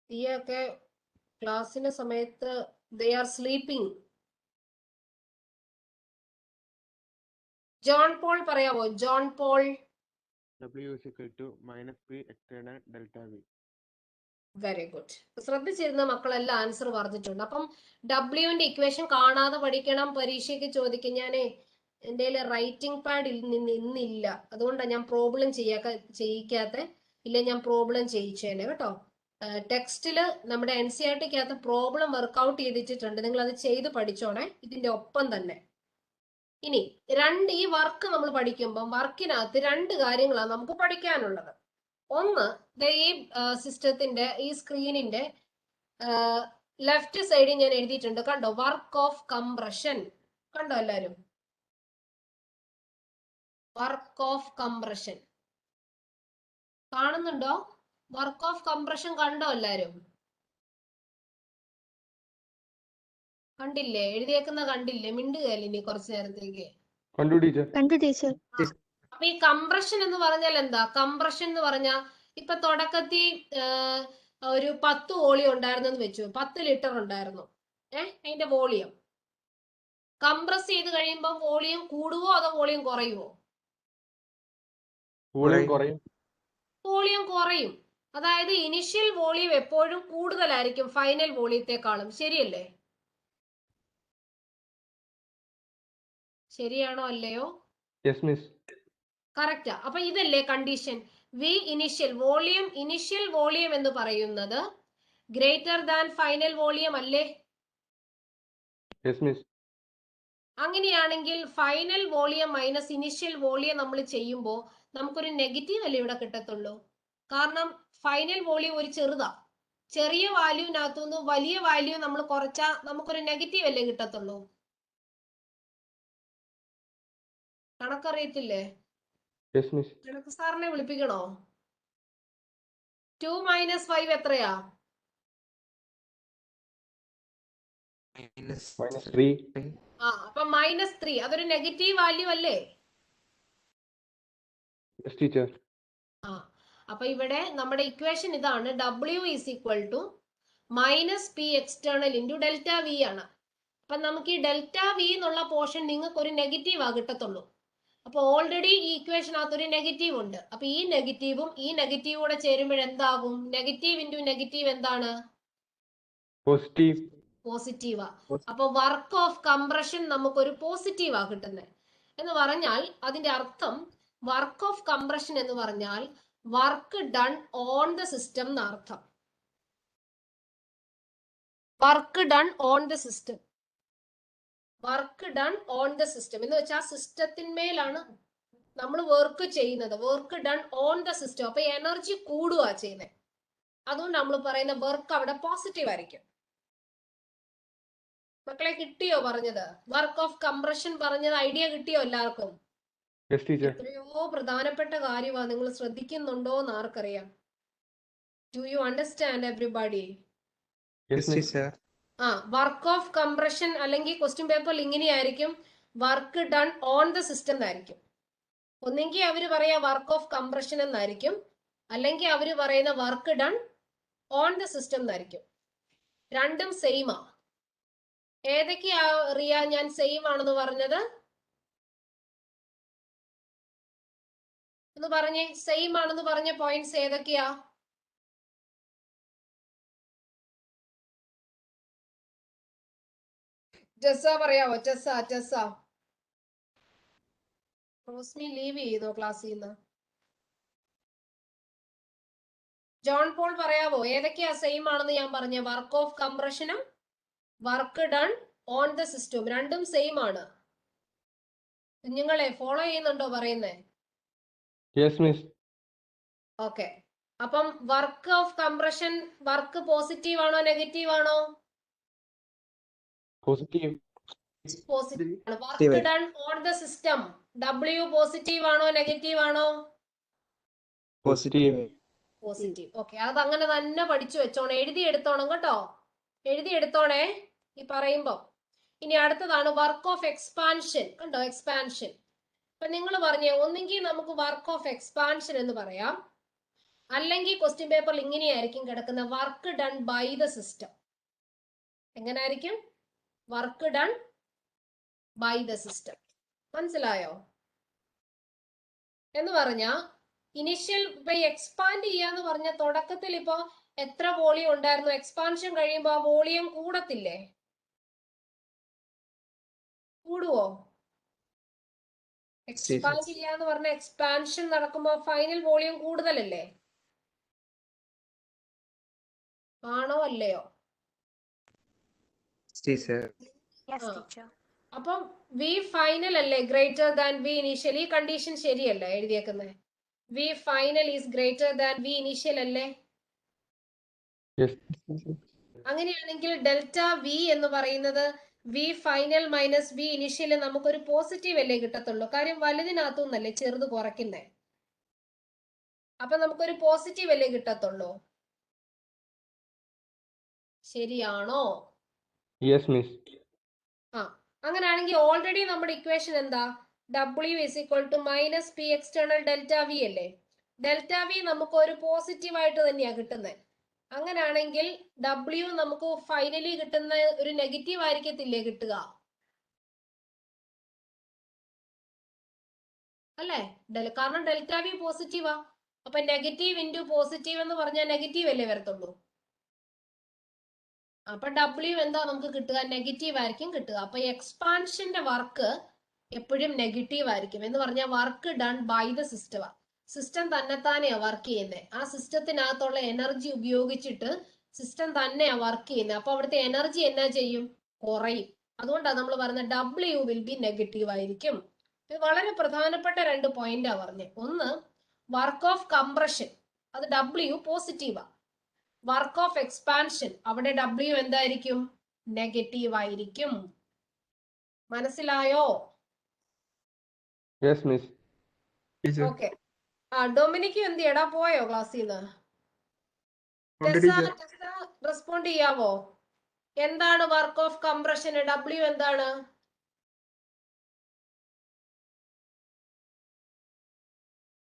Diya ഒക്കെ ക്ലാസ്സിന്റെ സമയത്ത് they are sleeping. John Paul പറയാമോ? John Paul. W is equal to minus P external delta V. Very good. ശ്രദ്ധിച്ചിരുന്ന മക്കളെല്ലാം ആൻസർ പറഞ്ഞിട്ടുണ്ട്. അപ്പം ഡബ്ല്യുവിന്റെ ഇക്വേഷൻ കാണാതെ പഠിക്കണം. പരീക്ഷയ്ക്ക് ചോദിക്കും. ഞാനേ എൻ്റെ റൈറ്റിംഗ് പാഡ് ഇന്നില്ല, അതുകൊണ്ടാണ് ഞാൻ പ്രോബ്ലം ചെയ്യിക്കാത്ത. ഇല്ല, ഞാൻ പ്രോബ്ലം ചെയ്യിച്ചേനെ കേട്ടോ. ടെക്സ്റ്റില് നമ്മുടെ NCERT-ക്കകത്ത് പ്രോബ്ലം വർക്ക്ഔട്ട് ചെയ്തിട്ടുണ്ട്. നിങ്ങൾ അത് ചെയ്ത് പഠിച്ചോണേ ഇതിന്റെ ഒപ്പം തന്നെ. ഇനി ഈ വർക്ക് നമ്മൾ പഠിക്കുമ്പോൾ വർക്കിനകത്ത് 2 കാര്യങ്ങളാണ് നമുക്ക് പഠിക്കാനുള്ളത്. ഒന്ന്, ഈ സിസ്റ്റത്തിന്റെ ഈ സ്ക്രീനിന്റെ ലെഫ്റ്റ് സൈഡിൽ ഞാൻ എഴുതിയിട്ടുണ്ട്, കണ്ടോ? Work of compression. കണ്ടോ എല്ലാരും? വർക്ക് ഓഫ് കംപ്രഷൻ കാണുന്നുണ്ടോ? വർക്ക് ഓഫ് കംപ്രഷൻ കണ്ടോ എല്ലാരും? കണ്ടില്ലേ? എഴുതിയേക്കുന്ന കണ്ടില്ലേ? മിണ്ടുകയല്ലേ ഇനി കുറച്ചു നേരത്തേക്ക്? കണ്ടു ടീച്ചർ. കണ്ടു ടീച്ചർ. അപ്പൊ ഈ കംപ്രഷൻ എന്ന് പറഞ്ഞാൽ എന്താ? കംപ്രഷൻ എന്ന് പറഞ്ഞാൽ ഇപ്പൊ തുടക്കത്തിൽ ഒരു 10 വോളിയം ഉണ്ടായിരുന്നെന്ന് വെച്ചു. 10 ലിറ്റർ ഉണ്ടായിരുന്നു. അതിന്റെ വോളിയം കംപ്രസ് ചെയ്ത് കഴിയുമ്പോൾ വോളിയം കൂടുവോ അതോ വോളിയം കുറയുവോ? വോളിയം കുറയും. അതായത് ഇനിഷ്യൽ വോളിയം എപ്പോഴും കൂടുതലായിരിക്കും ഫൈനൽ വോളിയത്തെക്കാളും. ശരിയല്ലേ? ശരിയാണോ അല്ലയോ? Yes miss. കറക്റ്റാ. അപ്പൊ ഇതല്ലേ കണ്ടീഷൻ? വി ഇനിഷ്യൽ വോളിയം എന്ന് പറയുന്നത് ഗ്രേറ്റർ ദാൻ ഫൈനൽ വോളിയം അല്ലേ? Yes miss. അങ്ങനെയാണെങ്കിൽ final volume minus initial volume നമ്മൾ ചെയ്യുമ്പോൾ നമുക്കൊരു നെഗറ്റീവ് അല്ലേ ഇവിടെ കിട്ടത്തുള്ളൂ? കാരണം ഫൈനൽ വോളിയം ഒരു ചെറിയ വാല്യൂവിനകത്തുനിന്ന് വലിയ വാല്യൂ നമ്മൾ കുറച്ചാൽ നമുക്കൊരു നെഗറ്റീവ് അല്ലേ കിട്ടത്തുള്ളൂ? കണക്കറിയത്തില്ലേ? കണക്ക് സാറിനെ വിളിപ്പിക്കണോ? 2 - 5 എത്രയാ? -3. അപ്പൊ -3 അതൊരു നെഗറ്റീവ് വാല്യൂ അല്ലേ? Yes teacher. അപ്പൊ ഇവിടെ നമ്മുടെ ഇക്വേഷൻ ഇതാണ്. W is equal to minus P external into delta V ആണ്. അപ്പൊ നമുക്ക് ഈ ഡെൽറ്റ വി എന്നുള്ള പോർഷൻ നിങ്ങൾക്ക് ഒരു നെഗറ്റീവ് കിട്ടത്തുള്ളൂ. അപ്പൊ ഓൾറെഡി ഈ ഇക്വേഷനകത്ത് ഒരു നെഗറ്റീവ് ഉണ്ട്. അപ്പൊ ഈ നെഗറ്റീവും ഈ നെഗറ്റീവും കൂടെ ചേരുമ്പോൾ എന്താകും? നെഗറ്റീവ് ഇൻറ്റു നെഗറ്റീവ് എന്താണ്? പോസിറ്റീവാ. അപ്പൊ വർക്ക് ഓഫ് കംപ്രഷൻ നമുക്കൊരു പോസിറ്റീവാ കിട്ടുന്നത്. എന്ന് പറഞ്ഞാൽ അതിന്റെ അർത്ഥം വർക്ക് ഓഫ് കംപ്രഷൻ എന്ന് പറഞ്ഞാൽ work done on the system എന്ന അർത്ഥം. Work done on the system. Work done on the system എന്ന് വെച്ചാൽ സിസ്റ്റത്തിന്മേലാണ് നമ്മൾ വർക്ക് ചെയ്യുന്നത്. Work done on the system. അപ്പൊ എനർജി കൂടുക ചെയ്യുന്നത്. അതുകൊണ്ട് നമ്മൾ പറയുന്ന വർക്ക് അവിടെ പോസിറ്റീവ് ആയിരിക്കും. മക്കളെ കിട്ടിയോ പറഞ്ഞത്? വർക്ക് ഓഫ് കംപ്രഷൻ പറഞ്ഞത് ഐഡിയ കിട്ടിയോ എല്ലാവർക്കും? എത്രയോ പ്രധാനപ്പെട്ട കാര്യമാണ്. നിങ്ങൾ ശ്രദ്ധിക്കുന്നുണ്ടോ എന്ന് ആർക്കറിയാം? Do you understand everybody? Work of compression അല്ലെങ്കിൽ ക്വസ്റ്റ്യൻ പേപ്പറിൽ ഇങ്ങനെയായിരിക്കും, work done on the system എന്നായിരിക്കും. ഒന്നെങ്കിൽ അവര് പറയാ വർക്ക് ഓഫ് കംപ്രഷൻ എന്നായിരിക്കും, അല്ലെങ്കിൽ അവര് പറയുന്ന work done on the system എന്നായിരിക്കും. രണ്ടും സെയിമാ. ഏതൊക്കെയാ റിയ ഞാൻ സെയിം ആണെന്ന് പറഞ്ഞത്? എന്ന് പറഞ്ഞേ, സെയിം ആണെന്ന് പറഞ്ഞ പോയിന്റ്സ് ഏതൊക്കെയാ? ജസ്സ പറയാവോ? ജസ്സ റോസ്മി ലീവ് ചെയ്തോ ക്ലാസ്സിൽ നിന്ന്? ജോൺ പോൾ പറയാവോ ഏതൊക്കെയാ സെയിം ആണെന്ന് ഞാൻ പറഞ്ഞ? വർക്ക് ഓഫ് കംപ്രഷനും work done on the system രണ്ടും സെയിം ആണ്. കുഞ്ഞുങ്ങളെ ഫോളോ ചെയ്യുന്നുണ്ടോ പറയുന്നേ? Yes miss. ഓക്കെ. അപ്പം work of compression work positive ആണോ നെഗറ്റീവ് ആണോ? പോസിറ്റീവ്. പോസിറ്റീവ് ആണ്. Work done on the system W positive ആണോ നെഗറ്റീവ് ആണോ? പോസിറ്റീവ്. പോസിറ്റീവ്. ഓക്കെ, അത് അങ്ങനെ തന്നെ പഠിച്ചു വെച്ചോണേ, എഴുതി എടുത്തോണം കേട്ടോ, എഴുതി എടുത്തോണേ ഈ പറയുമ്പോ. ഇനി അടുത്തതാണ് വർക്ക് ഓഫ് എക്സ്പാൻഷൻ. കണ്ടോ എക്സ്പാൻഷൻ? അപ്പൊ നിങ്ങൾ പറഞ്ഞേ, ഒന്നെങ്കിൽ നമുക്ക് വർക്ക് ഓഫ് എക്സ്പാൻഷൻ എന്ന് പറയാം, അല്ലെങ്കിൽ ക്വസ്റ്റ്യൻ പേപ്പറിൽ ഇങ്ങനെയായിരിക്കും കിടക്കുന്ന work done by the system. എങ്ങനായിരിക്കും? Work done by the system. മനസ്സിലായോ? എന്ന് പറഞ്ഞാ ഇനിഷ്യൽ ഇപ്പൊ എക്സ്പാൻഡ് ചെയ്യാന്ന് പറഞ്ഞ തുടക്കത്തിൽ ഇപ്പൊ എത്ര വോളിയം ഉണ്ടായിരുന്നു, എക്സ്പാൻഷൻ കഴിയുമ്പോ ആ വോളിയം കൂടത്തില്ലേ? കൂടുവോ? എക്സ്പാൻഡ് ചെയ്യാന്ന് പറഞ്ഞ എക്സ്പാൻഷൻ നടക്കുമ്പോ ഫൈനൽ വോളിയം കൂടുതലല്ലേ? ആണോ അല്ലയോ? Yes, ആ. teacher. അപ്പം വി ഫൈനൽ അല്ലേ ഗ്രേറ്റർ ദാൻ വി ഇനീഷ്യൽ? ഈ കണ്ടീഷൻ ശരിയല്ലേ എഴുതിയേക്കുന്നത്? V final is greater than V initial അല്ലേ? യെസ്. അങ്ങനെയാണെങ്കിൽ ഡെൽറ്റ വി എന്ന് പറയുന്നത് V final minus V initial നമുക്കൊരു പോസിറ്റീവ് അല്ലേ കിട്ടത്തുള്ളൂ? കാര്യം വലുതിനകത്തുനിന്നല്ലേ ചെറുത് കുറയ്ക്കുന്നേ. അപ്പൊ നമുക്കൊരു പോസിറ്റീവ് അല്ലേ കിട്ടത്തുള്ളൂ? ശരിയാണോ? Yes miss. ആ, അങ്ങനെയാണെങ്കിൽ ഓൾറെഡി നമ്മുടെ ഇക്വേഷൻ എന്താ? W is equal to minus P external delta V അല്ലേ? ഡെൽറ്റ വി നമുക്ക് ഒരു പോസിറ്റീവ് ആയിട്ട് തന്നെയാ കിട്ടുന്നത്. അങ്ങനെയാണെങ്കിൽ W നമുക്ക് ഫൈനലി കിട്ടുന്ന ഒരു നെഗറ്റീവ് ആയിരിക്കത്തില്ലേ കിട്ടുക? അല്ലേ? കാരണം ഡെൽറ്റ വി പോസിറ്റീവാ. അപ്പൊ നെഗറ്റീവ് ഇൻറ്റു പോസിറ്റീവ് എന്ന് പറഞ്ഞാൽ നെഗറ്റീവ് അല്ലേ വരത്തുള്ളൂ? അപ്പൊ W എന്താ നമുക്ക് കിട്ടുക? നെഗറ്റീവ് ആയിരിക്കും കിട്ടുക. അപ്പൊ എക്സ്പാൻഷന്റെ വർക്ക് എപ്പോഴും നെഗറ്റീവ് ആയിരിക്കും. എന്ന് പറഞ്ഞാൽ work done by the system. System തന്നെത്താനെയാ വർക്ക് ചെയ്യുന്നത്. ആ സിസ്റ്റത്തിനകത്തുള്ള എനർജി ഉപയോഗിച്ചിട്ട് സിസ്റ്റം തന്നെയാ വർക്ക് ചെയ്യുന്നത്. അപ്പൊ അവിടുത്തെ എനർജി എന്നാ ചെയ്യും? കുറയും. അതുകൊണ്ടാണ് നമ്മൾ പറയുന്നത് W വിൽ ബി നെഗറ്റീവ് ആയിരിക്കും. ഇത് വളരെ പ്രധാനപ്പെട്ട രണ്ട് പോയിന്റാ പറഞ്ഞത്. ഒന്ന് വർക്ക് ഓഫ് കംപ്രഷൻ, അത് W പോസിറ്റീവാ. വർക്ക് ഓഫ് എക്സ്പാൻഷൻ അവിടെ W എന്തായിരിക്കും? നെഗറ്റീവ് ആയിരിക്കും. മനസ്സിലായോ? Yes miss. Teacher. ഓക്കെ. ആ ഡൊമിനിക്ക് എന്ത് ചെയ്യടാ, പോയോ ക്ലാസ്സിൽ നിന്ന്? ഉണ്ട് teacher. റെസ്പോണ്ട് ചെയ്യാവോ? എന്താണ് വർക്ക് ഓഫ് കംപ്രഷന്? W എന്താണ്?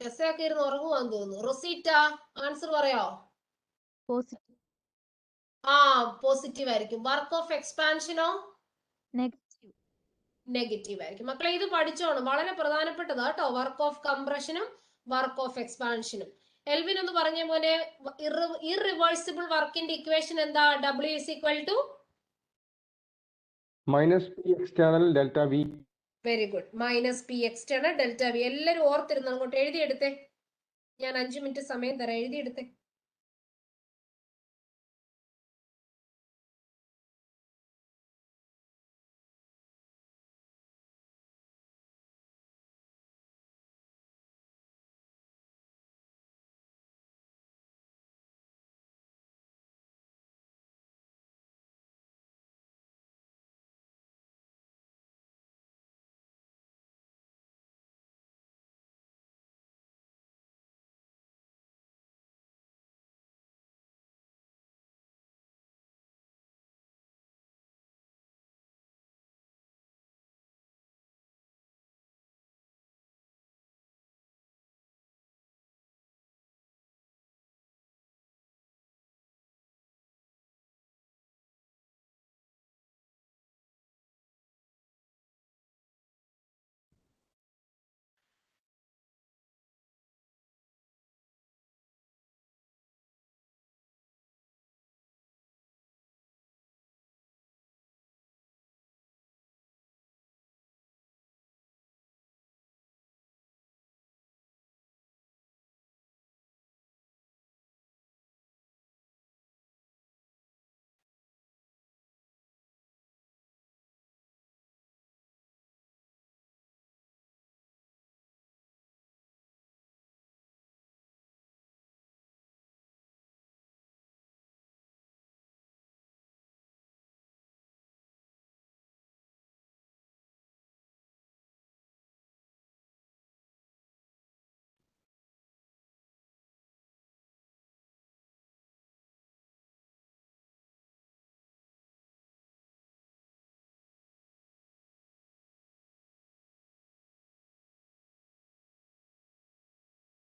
ടെസ്സൊക്കെ ഇരുന്ന് ഉറങ്ങുവാന്ന് തോന്നുന്നു. റൊസീറ്റ ആൻസർ പറയോ? പോസിറ്റീവ് ആ പോസിറ്റീവ് ആയിരിക്കും. വർക്ക് ഓഫ് എക്സ്പാൻഷനോ? നെഗറ്റീവ് നെഗറ്റീവ് ആയിരിക്കും. മക്കളെ ഇത് പഠിച്ചോണം, വളരെ പ്രധാനപ്പെട്ടതാ കേട്ടോ. വർക്ക് ഓഫ് കംപ്രഷനും വർക്ക് ഓഫ് എക്സ്പാൻഷനും. എൽവിൻ ഒന്ന് പറഞ്ഞ പോലെ ഇറിവേഴ്സിബിൾ വർക്കിന്റെ ഇക്വേഷൻ എന്താ? W is equal to minus P external delta V. Very good. Minus P external delta V. എല്ലാരും ഓർത്തിരുന്നു, അങ്ങോട്ട് എഴുതിയെടുത്തേ. ഞാൻ 5 മിനിറ്റ് സമയം തരാം, എഴുതിയെടുത്തേ.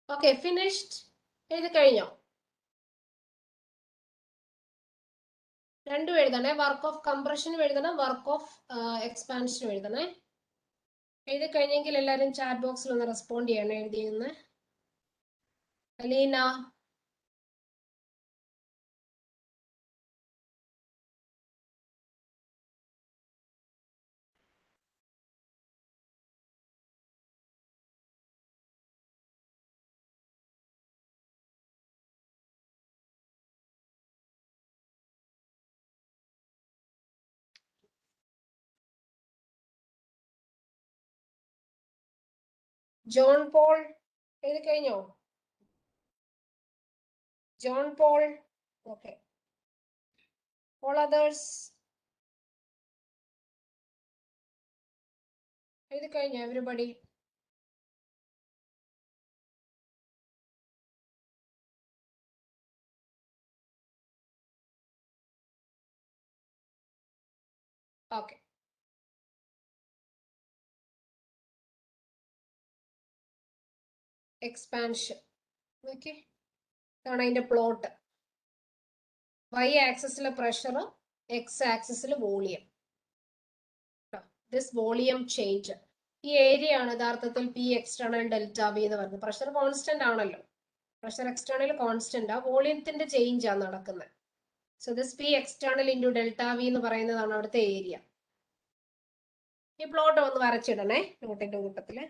Okay finished. എഴുതി കഴിഞ്ഞോ? രണ്ടും എഴുതണേ. വർക്ക് ഓഫ് കംപ്രഷനും എഴുതണം, വർക്ക് ഓഫ് എക്സ്പാൻഷനും എഴുതണേ. എഴുതി കഴിഞ്ഞെങ്കിൽ എല്ലാവരും ചാറ്റ് ബോക്സിൽ ഒന്ന് റെസ്പോണ്ട് ചെയ്യണം എഴുതിയെന്ന്. അലീന, ജോൺ പോൾ എഴുതി കഴിഞ്ഞോ? John Paul. Okay. All others എഴുതി കഴിഞ്ഞോ എവരിബഡി? ഓക്കെ. എക്സ്പാൻഷൻ. ഓക്കെ, ഇതാണ് അതിന്റെ പ്ലോട്ട്. വൈ ആക്സിസിലെ പ്രഷർ, എക്സ് ആക്സിസിൽ വോളിയം. This volume change. ഈ ഏരിയ ആണ് യഥാർത്ഥത്തിൽ പി എക്സ്റ്റേണൽ ഡെൽറ്റ വി എന്ന് പറയുന്നത്. പ്രഷർ കോൺസ്റ്റന്റ് ആണല്ലോ, പ്രഷർ എക്സ്റ്റേണൽ കോൺസ്റ്റന്റ് ആ, വോളിയത്തിന്റെ ചേഞ്ച് ആണ് നടക്കുന്നത്. So this P external into delta V എന്ന് പറയുന്നതാണ് അവിടുത്തെ ഏരിയ. ഈ പ്ലോട്ട് ഒന്ന് വരച്ചിടണേ നോട്ടിന്റെ കൂട്ടത്തില്.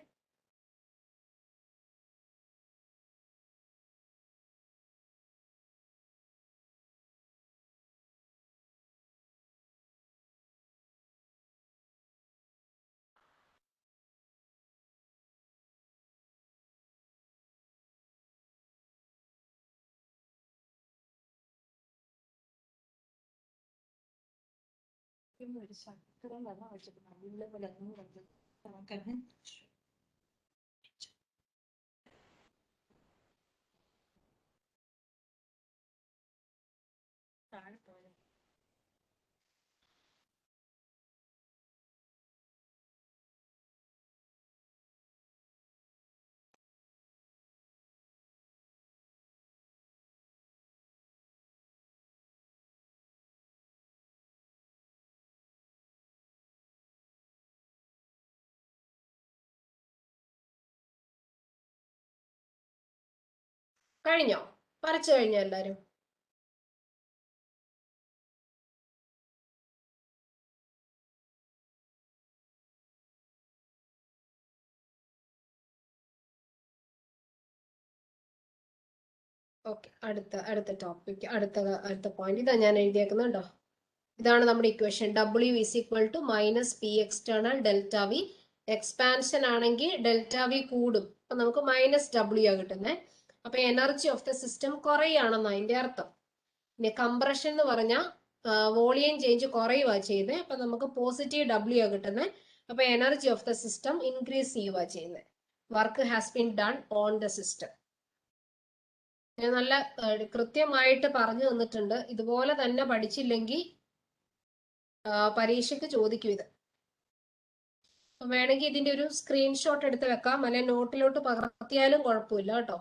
കഴിഞ്ഞോ? വരച്ചു കഴിഞ്ഞോ എല്ലാരും? ഓക്കെ, അടുത്ത ടോപ്പിക്, അടുത്ത പോയിന്റ് ഇതാ ഞാൻ എഴുതിയേക്കുന്നുണ്ടോ. ഇതാണ് നമ്മുടെ equation. W is equal to minus P external delta V. Expansion ആണെങ്കിൽ ഡെൽറ്റ വി കൂടും, അപ്പൊ നമുക്ക് മൈനസ് ഡബ്ല്യു ആ കിട്ടുന്നത്. അപ്പൊ എനർജി ഓഫ് ദ സിസ്റ്റം കുറയാണെന്ന് അതിന്റെ അർത്ഥം. പിന്നെ കംപ്രഷൻ എന്ന് പറഞ്ഞാൽ വോളിയം ചേഞ്ച് കുറയുക ചെയ്തത്, അപ്പൊ നമുക്ക് പോസിറ്റീവ് ഡബ്ല്യു ആ കിട്ടുന്നത്. അപ്പൊ energy of the system increase ചെയ്യുക ചെയ്യുന്നത്. Work has been done on the system. ഞാൻ നല്ല കൃത്യമായിട്ട് പറഞ്ഞു തന്നിട്ടുണ്ട്. ഇതുപോലെ തന്നെ പഠിച്ചില്ലെങ്കിൽ പരീക്ഷയ്ക്ക് ചോദിക്കും ഇത്. വേണമെങ്കിൽ ഇതിന്റെ ഒരു സ്ക്രീൻഷോട്ട് എടുത്ത് വെക്കാം, അല്ലെ നോട്ടിലോട്ട് പകർത്തിയാലും കുഴപ്പമില്ല കേട്ടോ.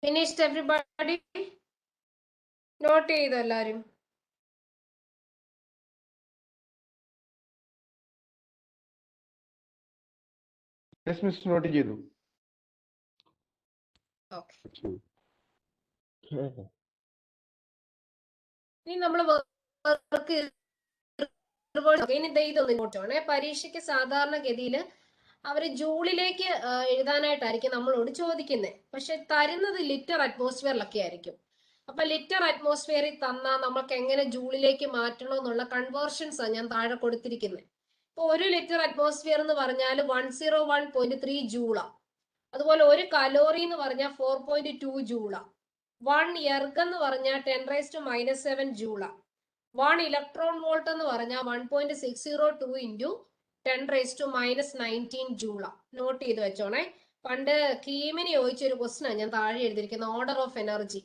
Finished everybody? നോട്ട് ചെയ്തോ എല്ലാരും? യെസ് മിസ്, നോട്ട് ചെയ്തു. ഓക്കെ. ഇനി നമ്മൾ വർക്ക് ഇനി ഇതൊന്നും ഇങ്ങോട്ടാണ്. പരീക്ഷയ്ക്ക് സാധാരണഗതിയിൽ അവര് ജൂളിലേക്ക് എഴുതാനായിട്ടായിരിക്കും നമ്മളോട് ചോദിക്കുന്നത്. പക്ഷെ തരുന്നത് ലിറ്റർ അറ്റ്മോസ്ഫിയറിലൊക്കെ ആയിരിക്കും. അപ്പൊ ലിറ്റർ അറ്റ്മോസ്ഫിയറിൽ തന്നാൽ നമുക്ക് എങ്ങനെ ജൂളിലേക്ക് മാറ്റണം എന്നുള്ള കൺവേർഷൻസ് ആണ് ഞാൻ താഴെ കൊടുത്തിരിക്കുന്നത്. ഇപ്പൊ 1 ലിറ്റർ അറ്റ്മോസ്ഫിയർ എന്ന് പറഞ്ഞാൽ 101.3 ജൂളാ. അതുപോലെ 1 കലോറി എന്ന് പറഞ്ഞാൽ 4.2 ജൂളാ. 1 എർഗ് എന്ന് പറഞ്ഞാൽ 10⁻⁻7 ജൂളാ. 1 ഇലക്ട്രോൺ വോൾട്ട് എന്ന് പറഞ്ഞാൽ 1.602 ഇൻറ്റു 10⁻⁻19 ജൂള. നോട്ട് ചെയ്ത് വെച്ചോണേ. പണ്ട് കീമിന് ചോദിച്ചൊരു ക്വസ്റ്റൻ ആണ് ഞാൻ താഴെ എഴുതിയിരിക്കുന്നത്. ഓർഡർ ഓഫ് എനർജി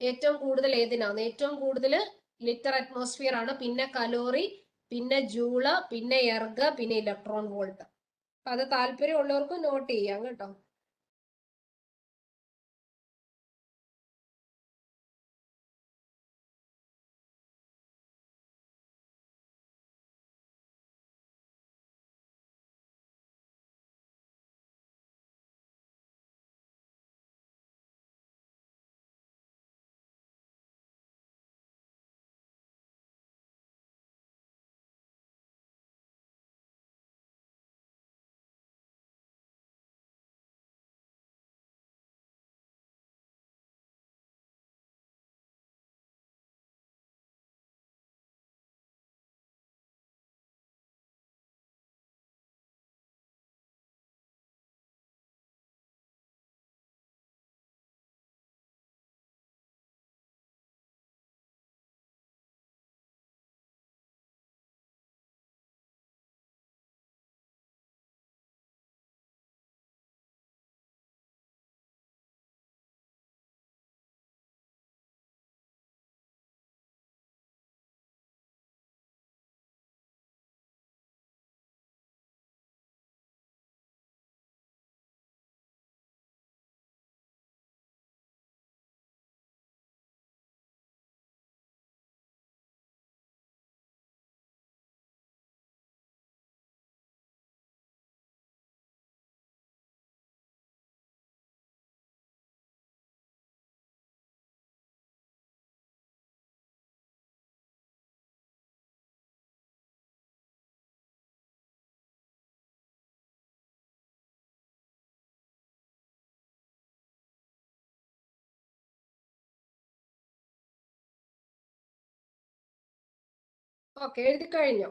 ഏറ്റവും കൂടുതൽ ഏതിനാണ്? ഏറ്റവും കൂടുതൽ ലിറ്റർ അറ്റ്മോസ്ഫിയർ ആണ്, പിന്നെ കലോറി, പിന്നെ ജൂള്, പിന്നെ എർഗ്, പിന്നെ ഇലക്ട്രോൺ വോൾട്ട്. അത് താല്പര്യമുള്ളവർക്ക് നോട്ട് ചെയ്യാം കേട്ടോ. ഓക്കെ, എഴുതി കഴിഞ്ഞോ?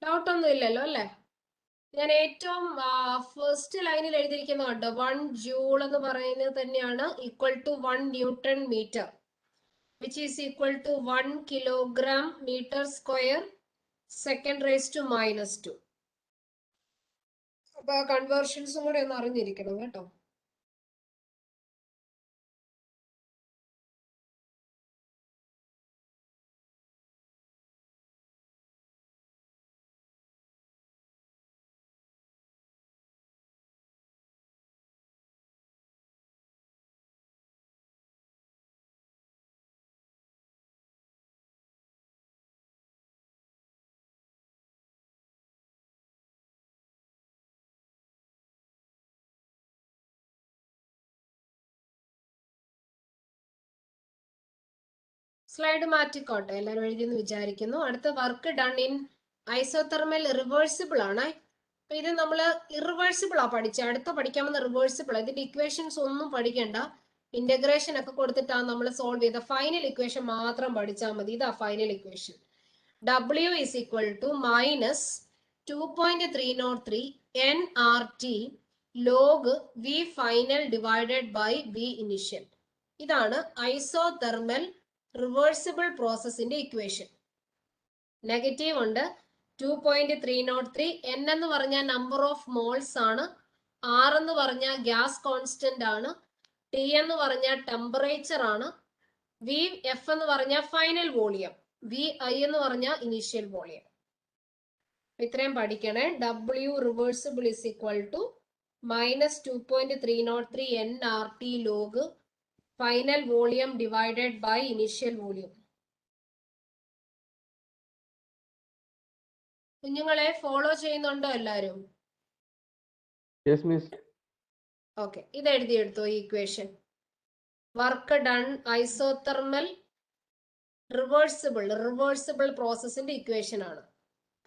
ഡൗട്ട് ഒന്നും ഇല്ലല്ലോ അല്ലേ? ഞാൻ ഏറ്റവും ഫസ്റ്റ് ലൈനിൽ എഴുതിയിരിക്കുന്നുണ്ട് 1 ജൂൾ എന്ന് പറയുന്നത് തന്നെയാണ് equal to 1 newton metre, which is equal to 1 kilogram metre square (10⁻⁻²). അപ്പൊ കൺവേർഷൻസും കൂടെ ഒന്ന് അറിഞ്ഞിരിക്കണം കേട്ടോ. സ്ലൈഡ് മാറ്റിക്കോട്ടെ, എല്ലാവരും എഴുതിയെന്ന് വിചാരിക്കുന്നു. അടുത്ത work done in isothermal reversible ആണ്. അപ്പൊ ഇത് നമ്മൾ ഇറിവേഴ്സിബിൾ ആ പഠിച്ചത്. അടുത്ത പഠിക്കാമെന്ന റിവേഴ്സിബിൾ. ഇതിന്റെ ഇക്വേഷൻസ് ഒന്നും പഠിക്കണ്ട, ഇന്റഗ്രേഷൻ ഒക്കെ കൊടുത്തിട്ടാണ് നമ്മൾ സോൾവ് ചെയ്ത. ഫൈനൽ ഇക്വേഷൻ മാത്രം പഠിച്ചാൽ മതി. ഇതാ final equation. W is equal to minus 2.303 nRT log V final divided by V initial. ഇതാണ് ഐസോതെർമൽ റിവേഴ്സിബിൾ പ്രോസസ്സിന്റെ ഇക്വേഷൻ. നെഗറ്റീവ് ഉണ്ട്. 2.303. n എന്ന് പറഞ്ഞാൽ നമ്പർ ഓഫ് മോൾസ് ആണ്. R എന്ന് പറഞ്ഞാൽ ഗ്യാസ് കോൺസ്റ്റന്റ് ആണ്. T എന്ന് പറഞ്ഞാൽ ടെമ്പറേച്ചർ ആണ്. വി എഫ് എന്ന് പറഞ്ഞാൽ ഫൈനൽ വോളിയം, വി ഐ എന്ന് പറഞ്ഞാൽ ഇനീഷ്യൽ വോളിയം. ഇത്രയും പഠിക്കണേ. W reversible is equal to -2.303 NRT log final volume divided by initial volume. കുഞ്ഞുങ്ങളെ ഫോളോ ചെയ്യുന്നുണ്ടോ എല്ലാരും? Yes miss. ഓക്കെ, ഇത് എഴുതിയെടുത്തോ ഈ equation. Work done isothermal reversible പ്രോസസ്സിന്റെ ഇക്വേഷൻ ആണ്.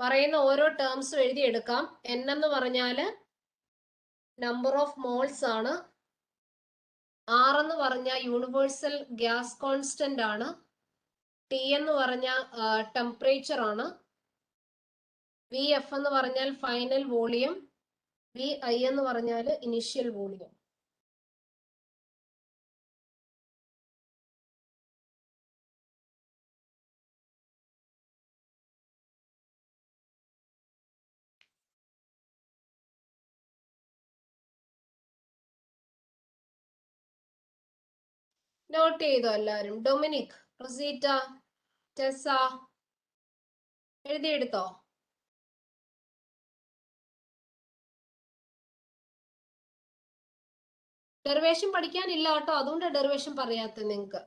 പറയുന്ന ഓരോ ടേംസും എഴുതിയെടുക്കാം. എൻ എന്ന് പറഞ്ഞാല് നമ്പർ ഓഫ് മോൾസ് ആണ്. ആർ എന്ന് പറഞ്ഞാൽ യൂണിവേഴ്സൽ ഗ്യാസ് കോൺസ്റ്റന്റ് ആണ്. ടി എന്ന് പറഞ്ഞാൽ ടെമ്പറേച്ചർ ആണ്. വി എഫ് എന്ന് പറഞ്ഞാൽ ഫൈനൽ വോളിയം. വി ഐ എന്ന് പറഞ്ഞാൽ ഇനിഷ്യൽ വോളിയം. നോട്ട് ചെയ്തോ എല്ലാരും? ഡൊമിനിക്, റൊസീറ്റ, ടെസ എഴുതിയെടുത്തോ? ഡെറിവേഷൻ പഠിക്കാനില്ല കേട്ടോ, അതുകൊണ്ട് ഡെറിവേഷൻ പറയാത്ത നിങ്ങക്ക്.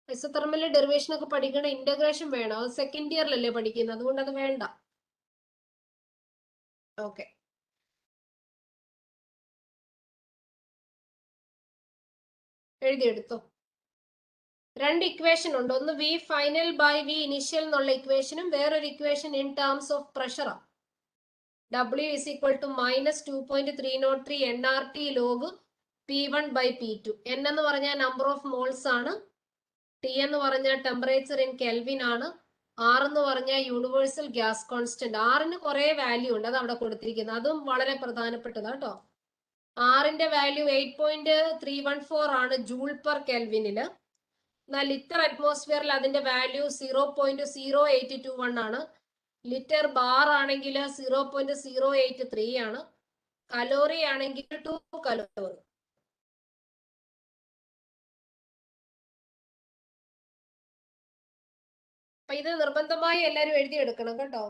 ഐസോതെർമലിലെ ഡെറിവേഷൻ ഒക്കെ പഠിക്കണ, ഇന്റഗ്രേഷൻ വേണം. അത് സെക്കൻഡ് ഇയറിലല്ലേ പഠിക്കുന്നത്, അതുകൊണ്ട് അത് വേണ്ട. ഓക്കെ, എഴുതിയെടുത്തോ. രണ്ട് ഇക്വേഷൻ ഉണ്ട്. ഒന്ന് V final by V initial എന്നുള്ള ഇക്വേഷനും വേറൊരു ഇക്വേഷൻ ഇൻ ടേംസ് ഓഫ് പ്രഷറാണ്. W is equal to -2.303 NRT log P1 by P2. N എന്ന് പറഞ്ഞാൽ നമ്പർ ഓഫ് മോൾസ് ആണ്. ടി എന്ന് പറഞ്ഞാൽ ടെമ്പറേച്ചർ ഇൻ കെൽവിൻ ആണ്. ആർ എന്ന് പറഞ്ഞാൽ യൂണിവേഴ്സൽ ഗ്യാസ് കോൺസ്റ്റന്റ്. ആറിന് കുറെ വാല്യൂ ഉണ്ട്, അത് അവിടെ കൊടുത്തിരിക്കുന്നത്. അതും വളരെ പ്രധാനപ്പെട്ടതാണ് കേട്ടോ. ആറിന്റെ വാല്യൂ 8.314 ആണ് ജൂൾ പെർ കെൽവിനില്. എന്നാൽ ലിറ്റർ അറ്റ്മോസ്ഫിയറിൽ അതിന്റെ വാല്യൂ 0.0821 ആണ്. ലിറ്റർ ബാർ ആണെങ്കിൽ 0.083 ആണ്. കലോറി ആണെങ്കിൽ 2 കലോറി. അപ്പൊ ഇത് നിർബന്ധമായി എല്ലാരും എഴുതിയെടുക്കണം കേട്ടോ.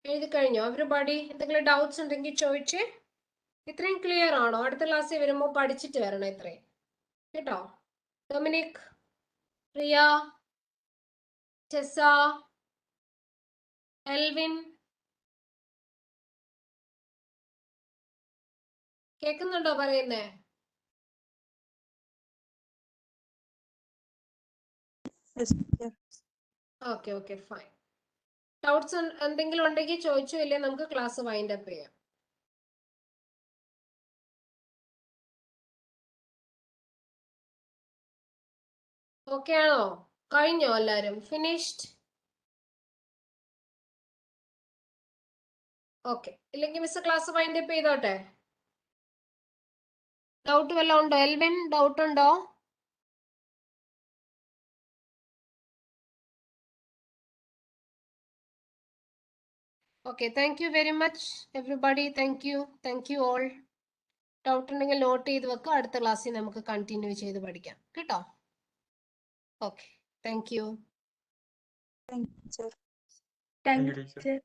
എഴുതി കഴിഞ്ഞോ എവരിബഡി? എന്തെങ്കിലും ഡൗട്ട്സ് ഉണ്ടെങ്കിൽ ചോദിച്ചേ. ഇത്രയും ക്ലിയർ ആണോ? അടുത്ത ക്ലാസ്സിൽ വരുമ്പോൾ പഠിച്ചിട്ട് വരണം ഇത്രയും കേട്ടോ. ഡൊമിനിക്, റിയ, ടെസ, എൽവിൻ, കേൾക്കുന്നുണ്ടോ പറയുന്നേ? Yes, teacher. Okay okay fine. Doubts എന്തെങ്കിലും ഉണ്ടെങ്കിൽ ചോദിച്ചോ, ഇല്ലേ നമുക്ക് ക്ലാസ് വൈൻഡ് അപ്പ് ചെയ്യാം. ഓക്കെ ആണോ? കഴിഞ്ഞോ എല്ലാരും? ഫിനിഷ്ഡ്? ഓക്കെ, ഇല്ലെങ്കിൽ മിസ് ക്ലാസ് വൈൻഡ് അപ്പ് ചെയ്തോട്ടെ. ഡൗട്ട് വല്ലതും ഉണ്ടോ? എൽവിൻ, ഡൗട്ട് ഉണ്ടോ? Okay, thank you very much everybody. Thank you all. Doubt ഉണ്ടെങ്കിൽ നോട്ട് ചെയ്ത് വെക്കുക. അടുത്ത ക്ലാസ്സിൽ നമുക്ക് കണ്ടിന്യൂ ചെയ്ത് പഠിക്കാം കേട്ടോ. Okay, thank you. Thank you, teacher. Thank you, teacher.